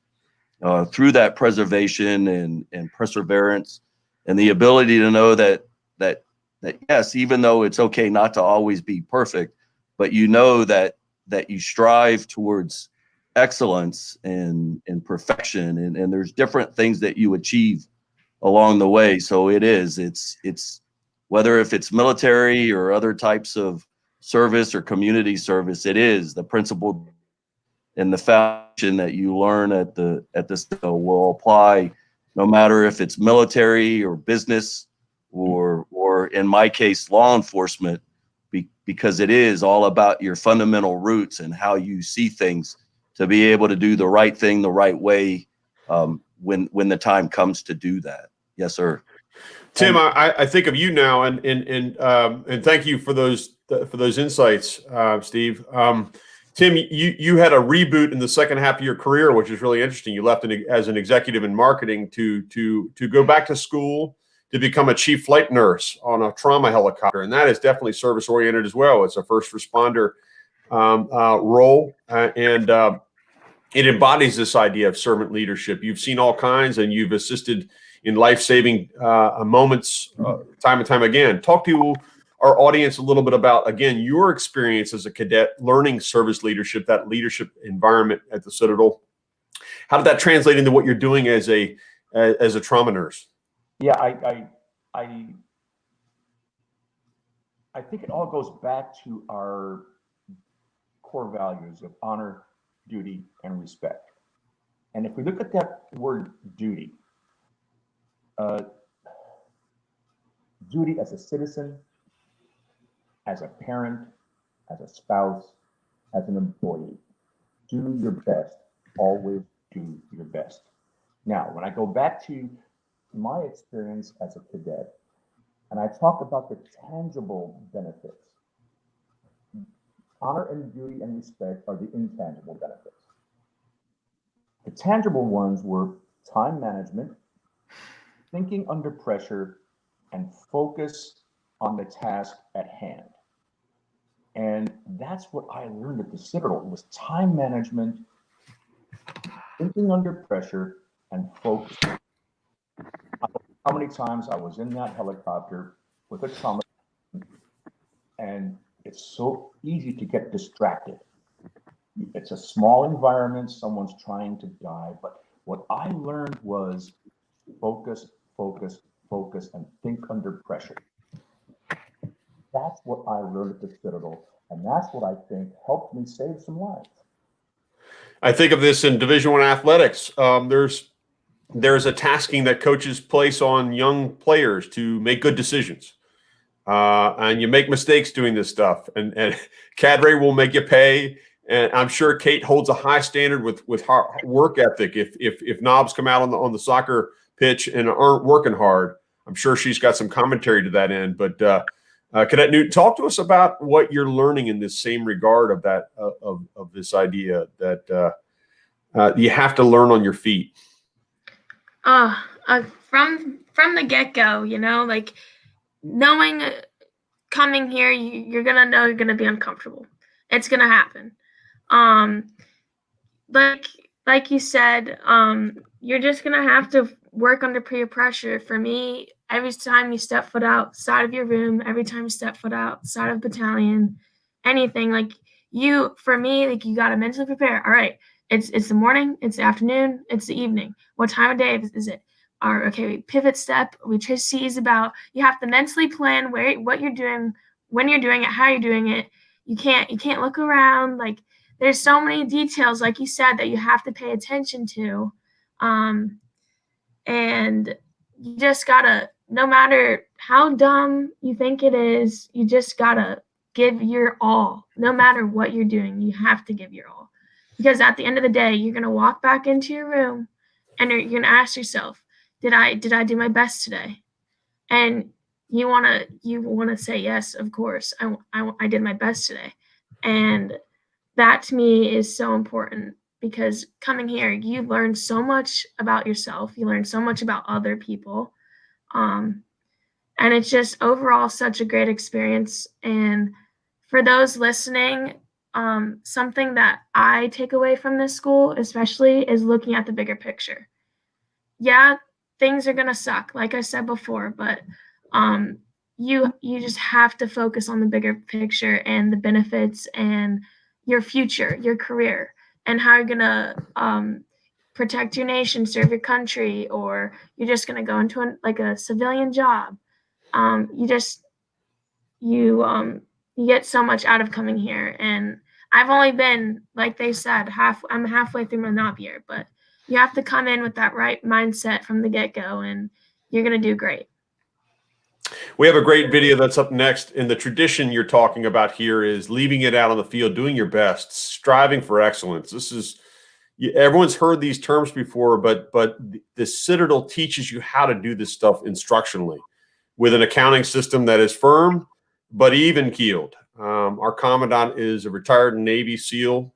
through that preservation and perseverance and the ability to know that yes, even though it's okay not to always be perfect, but you know that you strive towards excellence and perfection, and there's different things that you achieve along the way. So it's whether if it's military or other types of service or community service, it is the principle and the foundation that you learn at the Citadel will apply no matter if it's military or business or in my case law enforcement, because it is all about your fundamental roots and how you see things to be able to do the right thing the right way when the time comes to do that. Yes, sir. Tim, I think of you now, and thank you for those insights, Steve. Tim, you had a reboot in the second half of your career, which is really interesting. You left as an executive in marketing to go back to school to become a chief flight nurse on a trauma helicopter, and that is definitely service oriented as well. It's a first responder role, and it embodies this idea of servant leadership. You've seen all kinds, and you've assisted in life-saving moments time and time again. Talk to our audience a little bit about, again, your experience as a cadet, learning service leadership, that leadership environment at the Citadel. How did that translate into what you're doing as a trauma nurse? Yeah, I think it all goes back to our core values of honor, duty, and respect. And if we look at that word duty, duty as a citizen, as a parent, as a spouse, as an employee, do your best, always do your best. Now, when I go back to my experience as a cadet, and I talk about the tangible benefits, honor and duty and respect are the intangible benefits. The tangible ones were time management, thinking under pressure, and focus on the task at hand. And that's what I learned at the Citadel was time management, thinking under pressure, and focus. How many times I was in that helicopter with a trauma, and it's so easy to get distracted. It's a small environment, someone's trying to die, but what I learned was focus, focus, focus, and think under pressure. That's what I learned at the Citadel, and that's what I think helped me save some lives. I think of this in Division I athletics. There's a tasking that coaches place on young players to make good decisions. And you make mistakes doing this stuff. And Cadre will make you pay. And I'm sure Kate holds a high standard with hard work ethic. If knobs come out on the soccer pitch and aren't working hard, I'm sure she's got some commentary to that end. But Cadet Newton, talk to us about what you're learning in this same regard of that of this idea that you have to learn on your feet. from the get-go, you know, like knowing coming here, you're gonna know you're gonna be uncomfortable. It's gonna happen. Like you said, you're just gonna have to work under peer pressure. For me, every time you step foot outside of your room, every time you step foot outside of battalion, anything, like for me, like you gotta mentally prepare. All right, it's the morning, it's the afternoon, it's the evening. What time of day is it? Or okay, we pivot step, we trace C's about. You have to mentally plan what you're doing, when you're doing it, how you're doing it. You can't look around. Like there's so many details, like you said, that you have to pay attention to. And you just gotta, no matter how dumb you think it is, you just gotta give your all. No matter what you're doing, you have to give your all. Because at the end of the day, you're gonna walk back into your room and you're gonna ask yourself, did I do my best today? And you wanna say yes, of course. I did my best today. And that to me is so important, because coming here, you learn so much about yourself. You learn so much about other people. And it's just overall such a great experience. And for those listening, something that I take away from this school, especially, is looking at the bigger picture. Yeah, things are going to suck, like I said before, but you just have to focus on the bigger picture and the benefits and your future, your career, and how you're gonna protect your nation, serve your country, or you're just gonna go into a civilian job. You get so much out of coming here, and I've only been, like they said, I'm halfway through my knob year, but you have to come in with that right mindset from the get-go, and you're gonna do great. We have a great video that's up next, and the tradition you're talking about here is leaving it out on the field, doing your best, striving for excellence. This is, everyone's heard these terms before, but the Citadel teaches you how to do this stuff instructionally with an accounting system that is firm but even-keeled. Our commandant is a retired Navy SEAL.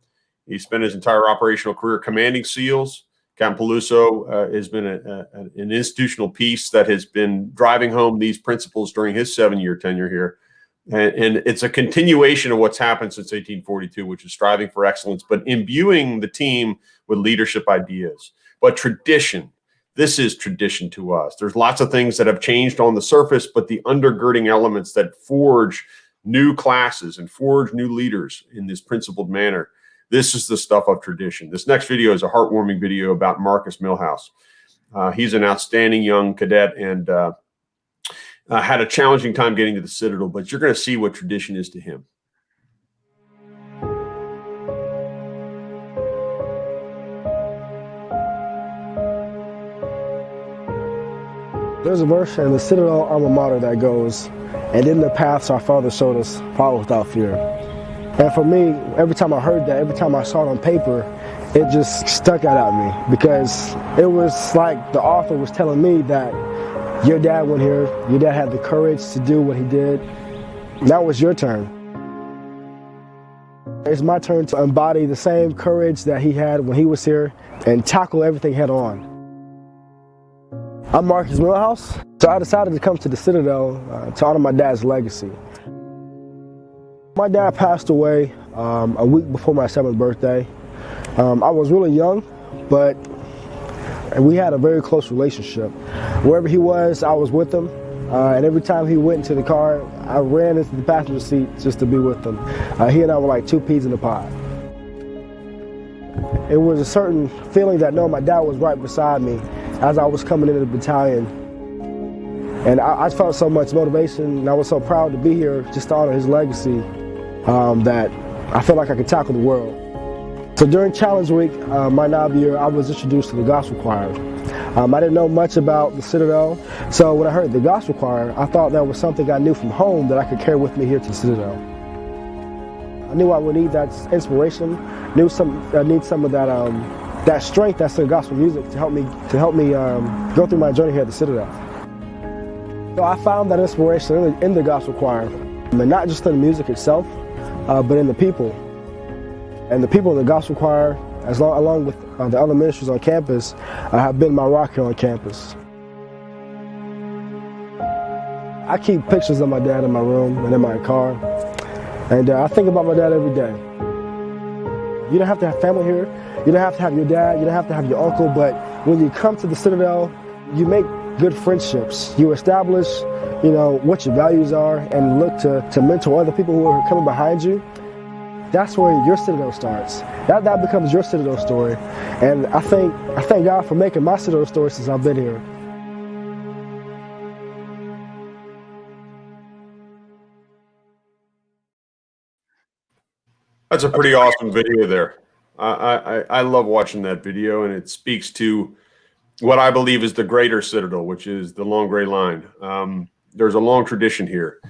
He spent his entire operational career commanding SEALs. Captain Peluso has been an institutional piece that has been driving home these principles during his 7-year tenure here. And it's a continuation of what's happened since 1842, which is striving for excellence, but imbuing the team with leadership ideas. But tradition, this is tradition to us. There's lots of things that have changed on the surface, but the undergirding elements that forge new classes and forge new leaders in this principled manner, this is the stuff of tradition. This next video is a heartwarming video about Marcus Milhouse. He's an outstanding young cadet and had a challenging time getting to the Citadel, but you're going to see what tradition is to him. There's a verse in the Citadel alma mater that goes, "And in the paths our Father showed us, follow without fear." And for me, every time I heard that, every time I saw it on paper, it just stuck out at me, because it was like the author was telling me that your dad went here, your dad had the courage to do what he did. Now it's your turn. It's my turn to embody the same courage that he had when he was here and tackle everything head on. I'm Marcus Milhouse, so I decided to come to the Citadel to honor my dad's legacy. My dad passed away a week before my 7th birthday. I was really young, but we had a very close relationship. Wherever he was, I was with him. And every time he went into the car, I ran into the passenger seat just to be with him. He and I were like two peas in a pod. It was a certain feeling that knowing my dad was right beside me as I was coming into the battalion. And I felt so much motivation, and I was so proud to be here just to honor his legacy that I felt like I could tackle the world. So during Challenge Week, my knob year, I was introduced to the gospel choir. I didn't know much about the Citadel, so when I heard the gospel choir, I thought that was something I knew from home that I could carry with me here to the Citadel. I knew I would need that inspiration, I need some of that strength that's in gospel music to help me go through my journey here at the Citadel. So I found that inspiration in the gospel choir, and not just in the music itself, but in the people. And the people in the gospel choir, along with the other ministers on campus, have been my rock here on campus. I keep pictures of my dad in my room and in my car, and I think about my dad every day. You don't have to have family here. You don't have to have your dad. You don't have to have your uncle. But when you come to the Citadel, you make good friendships. You establish, what your values are, and look to mentor other people who are coming behind you. That's where your Citadel starts. That becomes your Citadel story. And I thank God for making my Citadel story since I've been here. That's a pretty awesome video there. I love watching that video, and it speaks to what I believe is the greater Citadel, which is the long gray line. There's a long tradition here.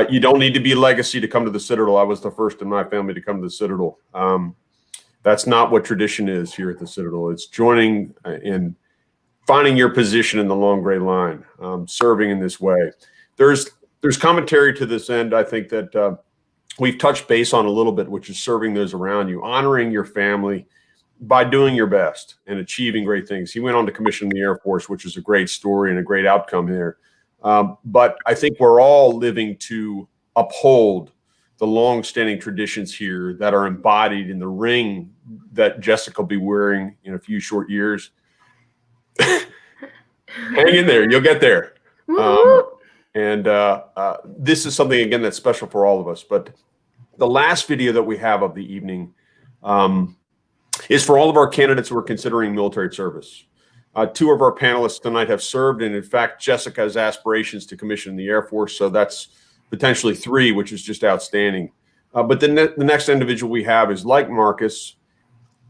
You don't need to be legacy to come to the Citadel. I was the first in my family to come to the Citadel. That's not what tradition is here at the Citadel. It's joining and finding your position in the long gray line, serving in this way. There's commentary to this end, I think, that we've touched base on a little bit, which is serving those around you, honoring your family by doing your best and achieving great things. He went on to commission in the Air Force, which is a great story and a great outcome here. But I think we're all living to uphold the long-standing traditions here that are embodied in the ring that Jessica will be wearing in a few short years. Hang in there. You'll get there. This is something, again, that's special for all of us. But the last video that we have of the evening is for all of our candidates who are considering military service. Two of our panelists tonight have served, and in fact, Jessica has aspirations to commission in the Air Force, so that's potentially 3, which is just outstanding. But the next individual we have is like Marcus,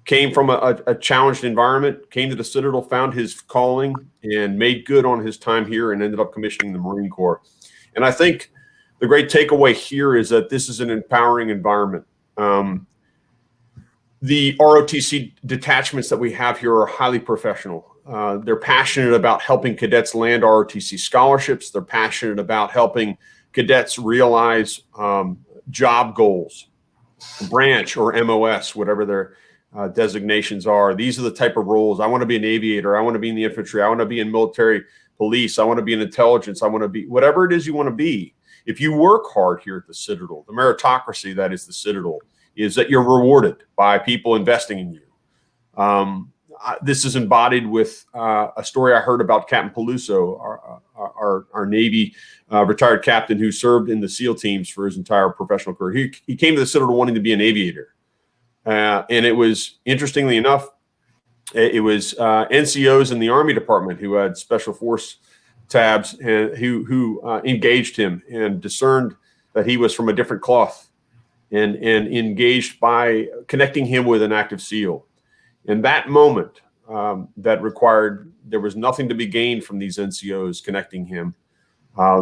came from a challenged environment, came to the Citadel, found his calling, and made good on his time here, and ended up commissioning the Marine Corps. And I think the great takeaway here is that this is an empowering environment. The ROTC detachments that we have here are highly professional. They're passionate about helping cadets land ROTC scholarships. They're passionate about helping cadets realize job goals, branch or MOS, whatever their designations are. These are the type of roles. I want to be an aviator. I want to be in the infantry. I want to be in military police. I want to be in intelligence. I want to be whatever it is you want to be. If you work hard here at the Citadel, the meritocracy that is the Citadel is that you're rewarded by people investing in you. This is embodied with a story I heard about Captain Peluso, our Navy retired captain who served in the SEAL teams for his entire professional career. He came to the Citadel wanting to be an aviator. And it was, interestingly enough, it was NCOs in the Army Department who had special force tabs and who engaged him and discerned that he was from a different cloth and engaged by connecting him with an active SEAL. In that moment, that required, there was nothing to be gained from these NCOs connecting him.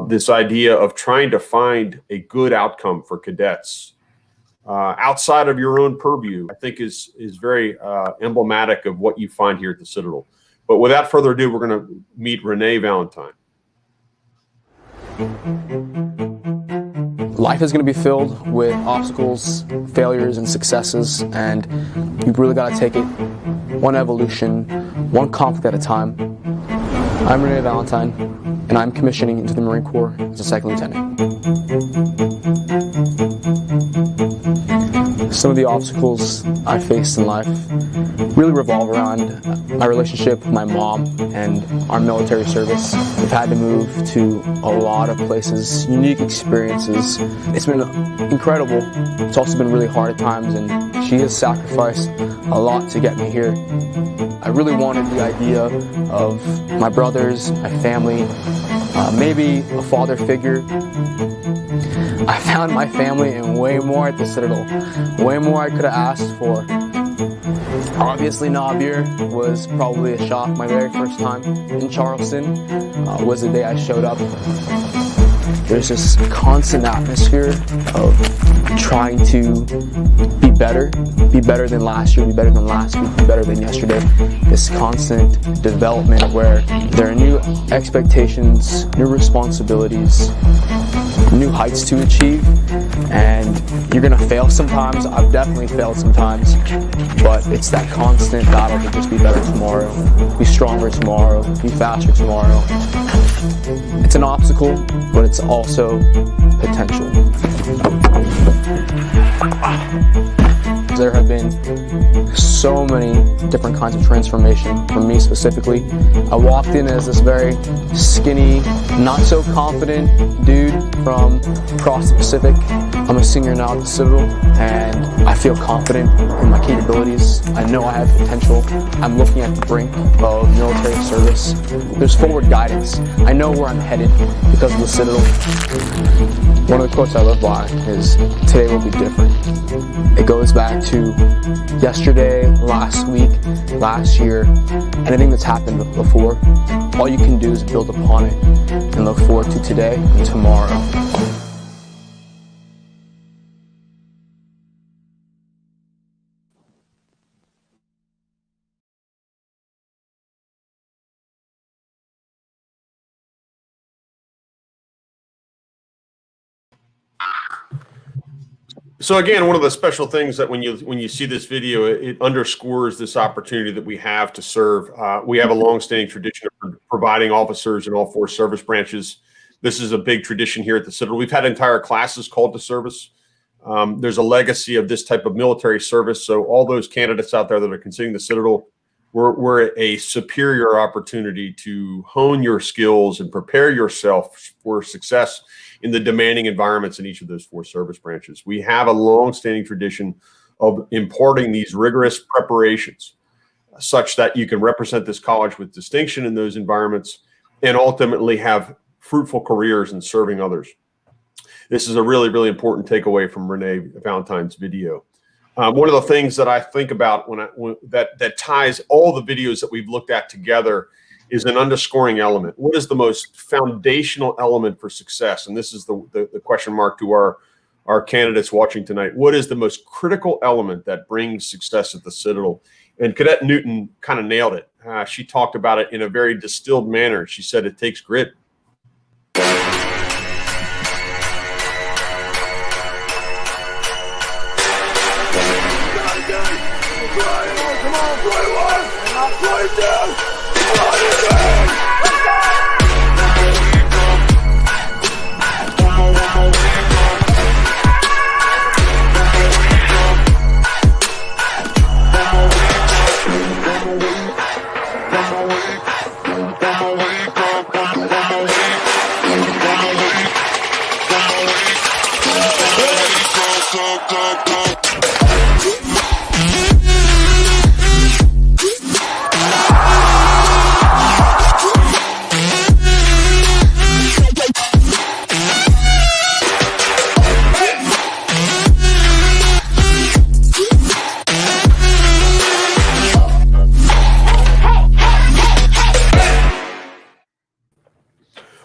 This idea of trying to find a good outcome for cadets outside of your own purview, I think is very emblematic of what you find here at the Citadel. But without further ado, we're going to meet Renee Valentine. Life is going to be filled with obstacles, failures, and successes, and you've really got to take it one evolution, one conflict at a time. I'm Renee Valentine, and I'm commissioning into the Marine Corps as a second lieutenant. Some of the obstacles I faced in life really revolve around my relationship with my mom and our military service. We've had to move to a lot of places, unique experiences. It's been incredible. It's also been really hard at times, and she has sacrificed a lot to get me here. I really wanted the idea of my brothers, my family, maybe a father figure. I found my family and way more at the Citadel, way more I could have asked for. Obviously, Nabir was probably a shock. My very first time in Charleston was the day I showed up. There's this constant atmosphere of trying to be better than last year, be better than last week, be better than yesterday. This constant development where there are new expectations, new responsibilities, new heights to achieve, and you're gonna fail sometimes. I've definitely failed sometimes, but it's that constant battle to just be better tomorrow, be stronger tomorrow, be faster tomorrow. It's an obstacle, but it's also potential. There have been so many different kinds of transformation for me specifically. I walked in as this very skinny, not so confident dude from across the Pacific. I'm a senior now at the Citadel, and I feel confident in my capabilities. I know I have potential. I'm looking at the brink of military service. There's forward guidance. I know where I'm headed because of the Citadel. One of the quotes I live by is, "Today will be different." It goes back to yesterday, last week, last year, anything that's happened before. All you can do is build upon it and look forward to today and tomorrow. So again, one of the special things that when you see this video, it underscores this opportunity that we have to serve. We have a longstanding tradition of providing officers in all 4 service branches. This is a big tradition here at the Citadel. We've had entire classes called to service. There's a legacy of this type of military service. So all those candidates out there that are considering the Citadel, we're a superior opportunity to hone your skills and prepare yourself for success in the demanding environments in each of those 4 service branches. We have a long-standing tradition of imparting these rigorous preparations such that you can represent this college with distinction in those environments and ultimately have fruitful careers in serving others. This is a really, really important takeaway from Renee Valentine's video. One of the things that I think about that ties all the videos that we've looked at together is an underscoring element. What is the most foundational element for success? And this is the question mark to our candidates watching tonight. What is the most critical element that brings success at the Citadel? And Cadet Newton kind of nailed it. She talked about it in a very distilled manner. She said it takes grit.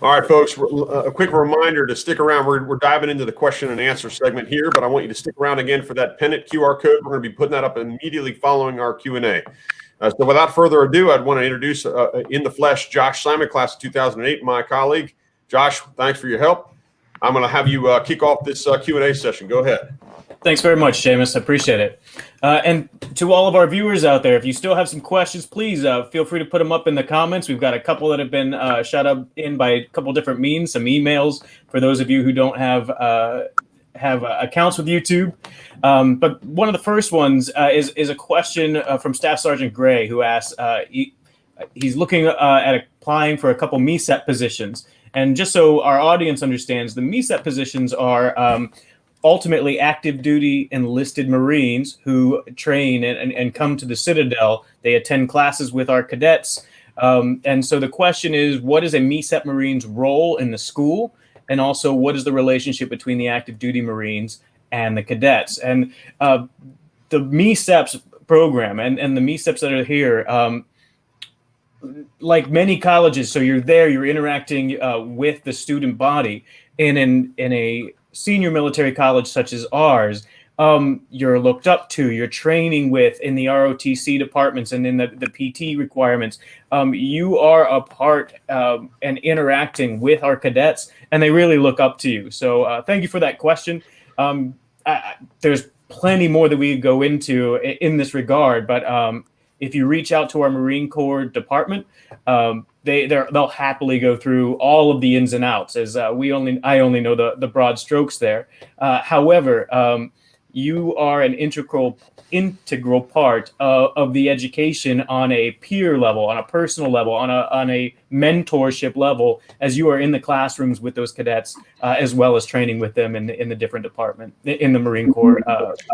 All right, folks, a quick reminder to stick around. We're diving into the question and answer segment here, but I want you to stick around again for that pennant QR code. We're going to be putting that up immediately following our Q&A. So without further ado, I'd want to introduce in the flesh, Josh Simon, class of 2008, my colleague. Josh, thanks for your help. I'm going to have you kick off this Q&A session. Go ahead. Thanks very much, Seamus. I appreciate it. And to all of our viewers out there, if you still have some questions, please feel free to put them up in the comments. We've got a couple that have been shot up in by a couple different means, some emails for those of you who don't have accounts with YouTube. But one of the first ones is a question from Staff Sergeant Gray, who asks, he's looking at applying for a couple MESEP positions. And just so our audience understands, the MESEP positions are ultimately active duty enlisted Marines who train and come to the Citadel. They attend classes with our cadets. And so the question is, what is a MESEP Marine's role in the school? And also, what is the relationship between the active duty Marines and the cadets? And the MESEPs program and the MESEPs that are here, like many colleges, so you're there, you're interacting with the student body. In a senior military college such as ours, you're looked up to, you're training with in the ROTC departments and in the PT requirements. You are a part and interacting with our cadets, and they really look up to you. So thank you for that question. There's plenty more that we could go into in this regard, but if you reach out to our Marine Corps department, they'll happily go through all of the ins and outs, as I only know the broad strokes there. However, you are an integral part of the education on a peer level, on a personal level, on a mentorship level, as you are in the classrooms with those cadets, as well as training with them in the different department, in the Marine Corps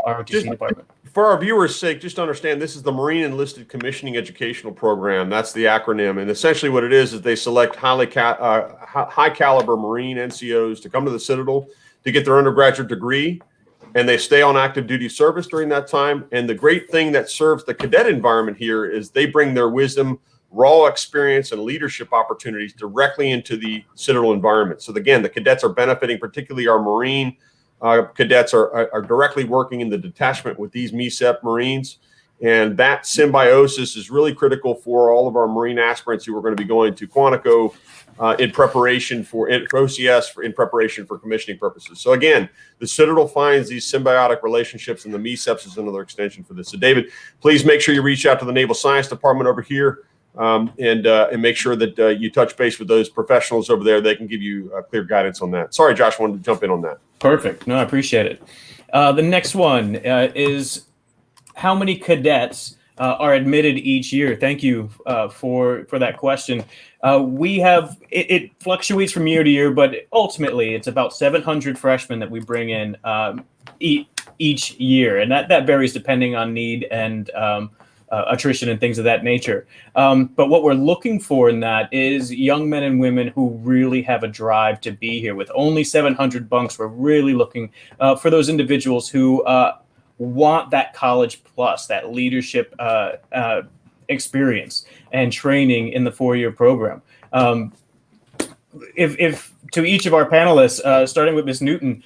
ROTC department. For our viewers' sake, just to understand, this is the Marine Enlisted Commissioning Educational Program. That's the acronym. And essentially what it is they select high caliber Marine NCOs to come to the Citadel to get their undergraduate degree, and they stay on active duty service during that time. And the great thing that serves the cadet environment here is they bring their wisdom, raw experience, and leadership opportunities directly into the Citadel environment. So again, the cadets are benefiting, particularly our Marine cadets are directly working in the detachment with these MECEP Marines. And that symbiosis is really critical for all of our Marine aspirants who are going to be going to Quantico in preparation for OCS, in preparation for commissioning purposes. So again, the Citadel finds these symbiotic relationships, and the MECEPs is another extension for this. So David, please make sure you reach out to the Naval Science Department over here and make sure that you touch base with those professionals over there. They can give you clear guidance on that. Sorry, Josh, wanted to jump in on that. Perfect. No, I appreciate it. The next one is how many cadets are admitted each year? Thank you for that question. We have it fluctuates from year to year, but ultimately it's about 700 freshmen that we bring in each year, and that varies depending on need and attrition and things of that nature. But what we're looking for in that is young men and women who really have a drive to be here. With only 700 bunks, we're really looking for those individuals who want that college plus, that leadership experience and training in the 4-year program. If to each of our panelists, starting with Ms. Newton,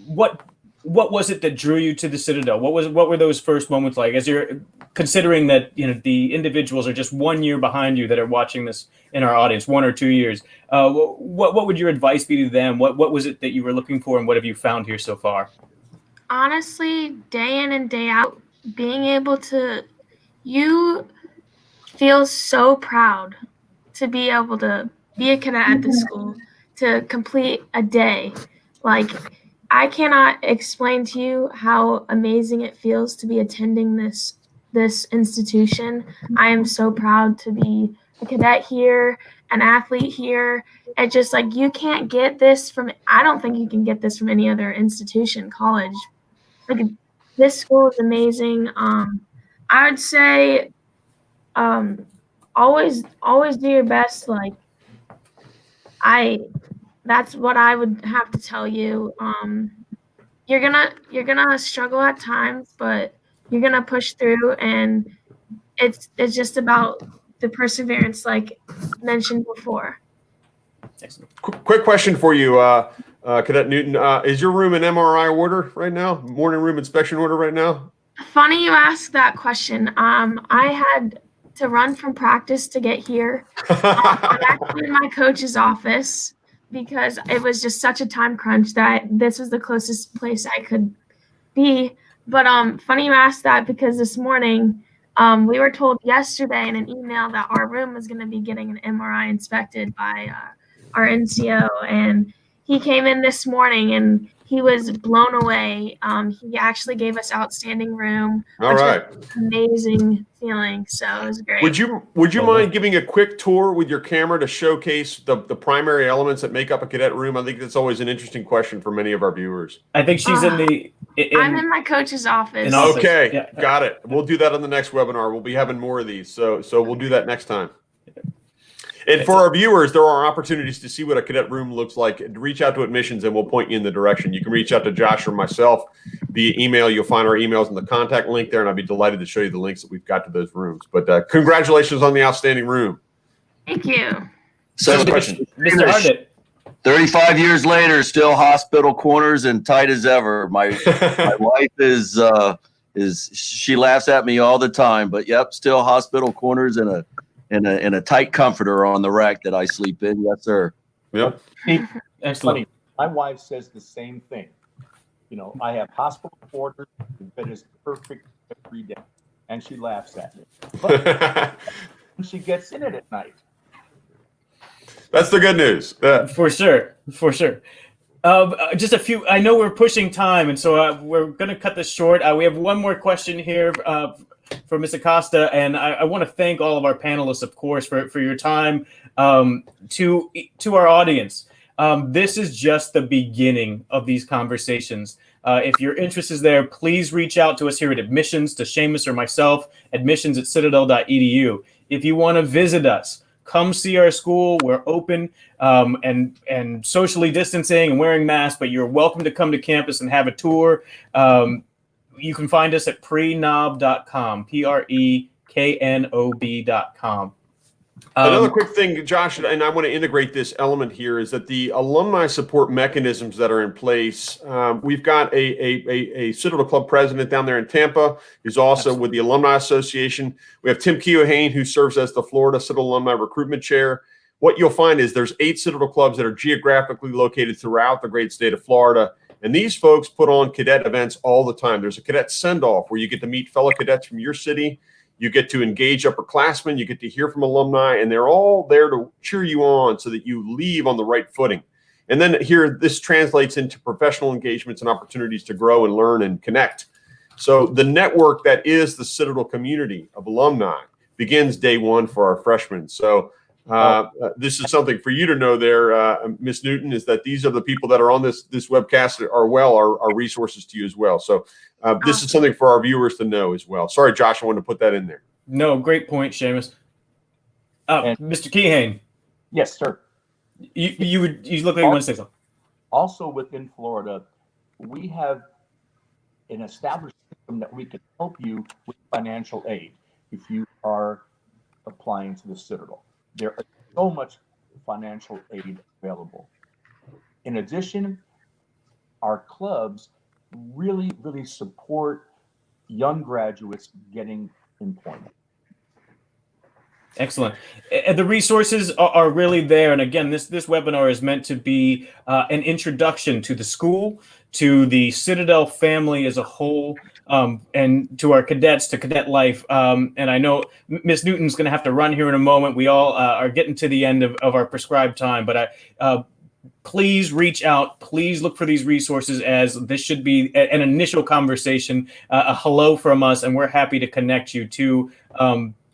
what was it that drew you to the Citadel? What were those first moments like, as you're considering that the individuals are just 1 year behind you that are watching this in our audience, 1 or 2 years? What would your advice be to them? What was it that you were looking for, and what have you found here so far? Honestly, day in and day out, being able to, you feel so proud to be able to be a cadet at this school, to complete a day. Like, I cannot explain to you how amazing it feels to be attending this institution. I am so proud to be a cadet here, an athlete here. It's just like, you can't get this from, I don't think you can get this from any other institution, college. Like, this school is amazing. I would say always do your best. Like, that's what I would have to tell you. You're gonna struggle at times, but you're gonna push through, and it's just about the perseverance, like mentioned before. Quick question for you, Cadet Newton. Is your room in MRI order right now? Morning room inspection order right now? Funny you ask that question. I had to run from practice to get here. I'm actually in my coach's office because it was just such a time crunch that this was the closest place I could be. But funny you asked that, because this morning we were told yesterday in an email that our room was going to be getting an MRI inspected by our NCO, and he came in this morning and he was blown away. He actually gave us outstanding room. All right. Was an amazing feeling. So it was great. Would you mind giving a quick tour with your camera to showcase the primary elements that make up a cadet room? I think that's always an interesting question for many of our viewers. I think she's I'm in my coach's office. Okay, Yeah. got it. We'll do that on the next webinar. We'll be having more of these, so we'll do that next time. And for our viewers, there are opportunities to see what a cadet room looks like. Reach out to admissions, and we'll point you in the direction. You can reach out to Josh or myself via email. You'll find our emails in the contact link there, and I'd be delighted to show you the links that we've got to those rooms. But congratulations on the outstanding room. Thank you. So, Mr. Ardit. 35 years later, still hospital corners and tight as ever. My wife is she laughs at me all the time, but yep, still hospital corners and a tight comforter on the rack that I sleep in. Yes, sir. Yep. Excellent. Funny, my wife says the same thing. You know, I have hospital quarters that is perfect every day, and she laughs at me. But she gets in it at night. That's the good news. For sure. Just a few. I know we're pushing time, and so we're going to cut this short. We have one more question here for Ms. Acosta, and I want to thank all of our panelists, of course, for your time. To our audience, this is just the beginning of these conversations. If your interest is there, please reach out to us here at admissions, to Seamus or myself, admissions@citadel.edu. If you want to visit us, come see our school. We're open and socially distancing and wearing masks, but you're welcome to come to campus and have a tour. You can find us at preknob.com, PREKNOB.com. Another quick thing, Josh, and I want to integrate this element here, is that the alumni support mechanisms that are in place, we've got a Citadel Club president down there in Tampa who's also with the Alumni Association. We have Tim Keohane, who serves as the Florida Citadel Alumni Recruitment Chair. What you'll find is there's 8 Citadel clubs that are geographically located throughout the great state of Florida. And these folks put on cadet events all the time. There's a cadet send-off where you get to meet fellow cadets from your city. You get to engage upperclassmen. You get to hear from alumni, and they're all there to cheer you on so that you leave on the right footing. And then here, this translates into professional engagements and opportunities to grow and learn and connect. So the network that is the Citadel community of alumni begins day one for our freshmen. So this is something for you to know there, Ms. Newton, is that these are the people that are on this webcast are resources to you as well. So this is something for our viewers to know as well. Sorry, Josh, I wanted to put that in there. No, great point, Seamus. Mr. Keohane. Yes, sir. You look like you want to say something. Also within Florida, we have an established system that we can help you with financial aid if you are applying to the Citadel. There is so much financial aid available. In addition, our clubs really support young graduates getting employment. Excellent. And the resources are really there. And again, this webinar is meant to be an introduction to the school, to the Citadel family as a whole, and to our cadets, to cadet life. And I know Ms. Newton's going to have to run here in a moment. We all are getting to the end of our prescribed time, but please reach out. Please look for these resources, as this should be an initial conversation, a hello from us, and we're happy to connect you to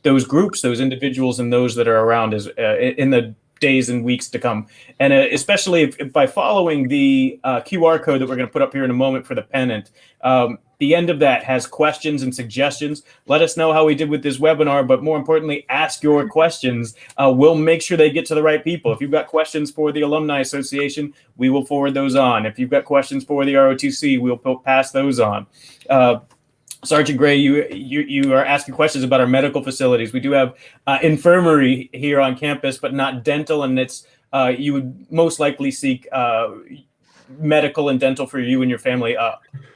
those groups, those individuals, and those that are around as in the days and weeks to come. And especially if by following the QR code that we're going to put up here in a moment for the pennant, the end of that has questions and suggestions. Let us know how we did with this webinar, but more importantly, ask your questions. We'll make sure they get to the right people. If you've got questions for the Alumni Association, we will forward those on. If you've got questions for the ROTC, we'll pass those on. Sergeant Gray, you are asking questions about our medical facilities. We do have infirmary here on campus, but not dental, and it's you would most likely seek medical and dental for you and your family,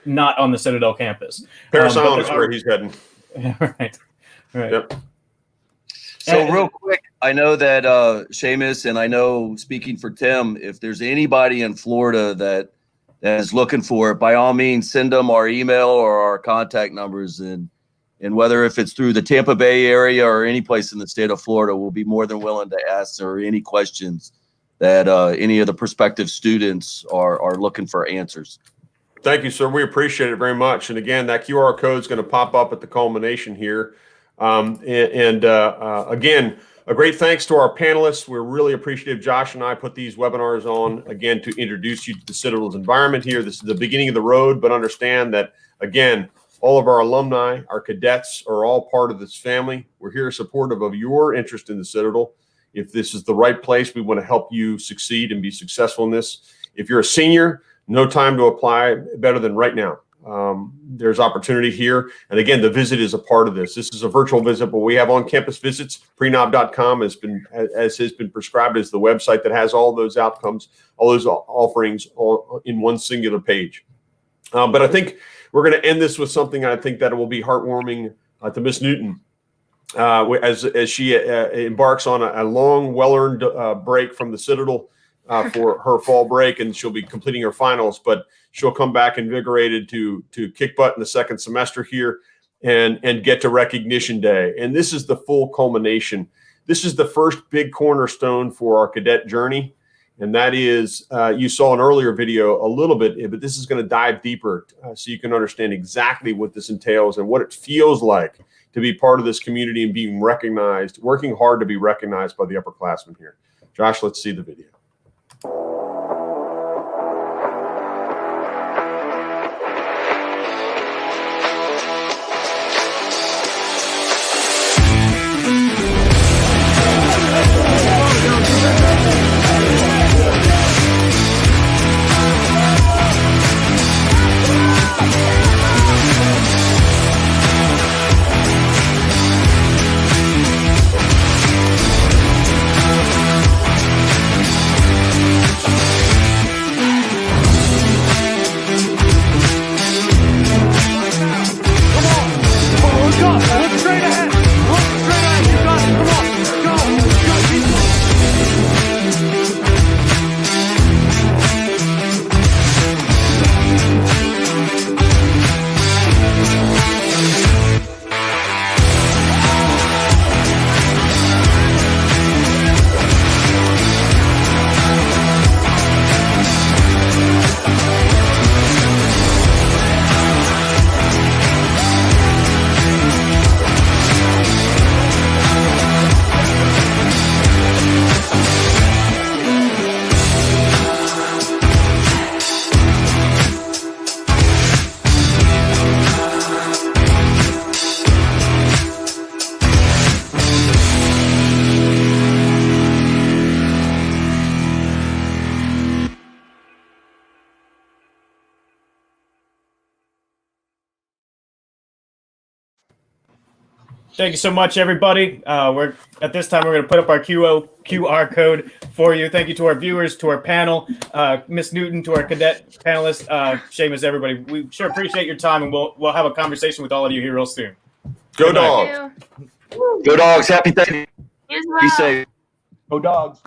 not on the Citadel campus. Paris Island is where he's heading. Right. Yep. So real quick, I know that Seamus, and I know, speaking for Tim, if there's anybody in Florida that is looking for it, by all means, send them our email or our contact numbers. And whether if it's through the Tampa Bay area or any place in the state of Florida, we'll be more than willing to answer any questions that any of the prospective students are looking for answers. Thank you, sir. We appreciate it very much. And again, that QR code is going to pop up at the culmination here. Again, a great thanks to our panelists. We're really appreciative. Josh and I put these webinars on, again, to introduce you to the Citadel's environment here. This is the beginning of the road, but understand that, again, all of our alumni, our cadets are all part of this family. We're here supportive of your interest in the Citadel. If this is the right place, we want to help you succeed and be successful in this. If you're a senior, no time to apply better than right now. there's opportunity here. And again, the visit is a part of this. This is a virtual visit, but we have on-campus visits. Prenob.com has been prescribed as the website that has all those outcomes, all those offerings in one singular page. But I think we're going to end this with something I think that will be heartwarming to Miss Newton as she embarks on a long, well-earned break from the Citadel for her fall break, and she'll be completing her finals. But she'll come back invigorated to kick butt in the second semester here and get to recognition day. And this is the full culmination. This is the first big cornerstone for our cadet journey. And that is, you saw an earlier video a little bit, but this is going to dive deeper so you can understand exactly what this entails and what it feels like to be part of this community and being recognized, working hard to be recognized by the upperclassmen here. Josh, let's see the video. Thank you so much, everybody. We're at this time, we're going to put up our QR code for you. Thank you to our viewers, to our panel, Miss Newton, to our cadet panelists, Seamus, everybody. We sure appreciate your time, and we'll have a conversation with all of you here real soon. Go Dogs! Go Dogs! Happy Thanksgiving. Be Be safe. Go Dogs!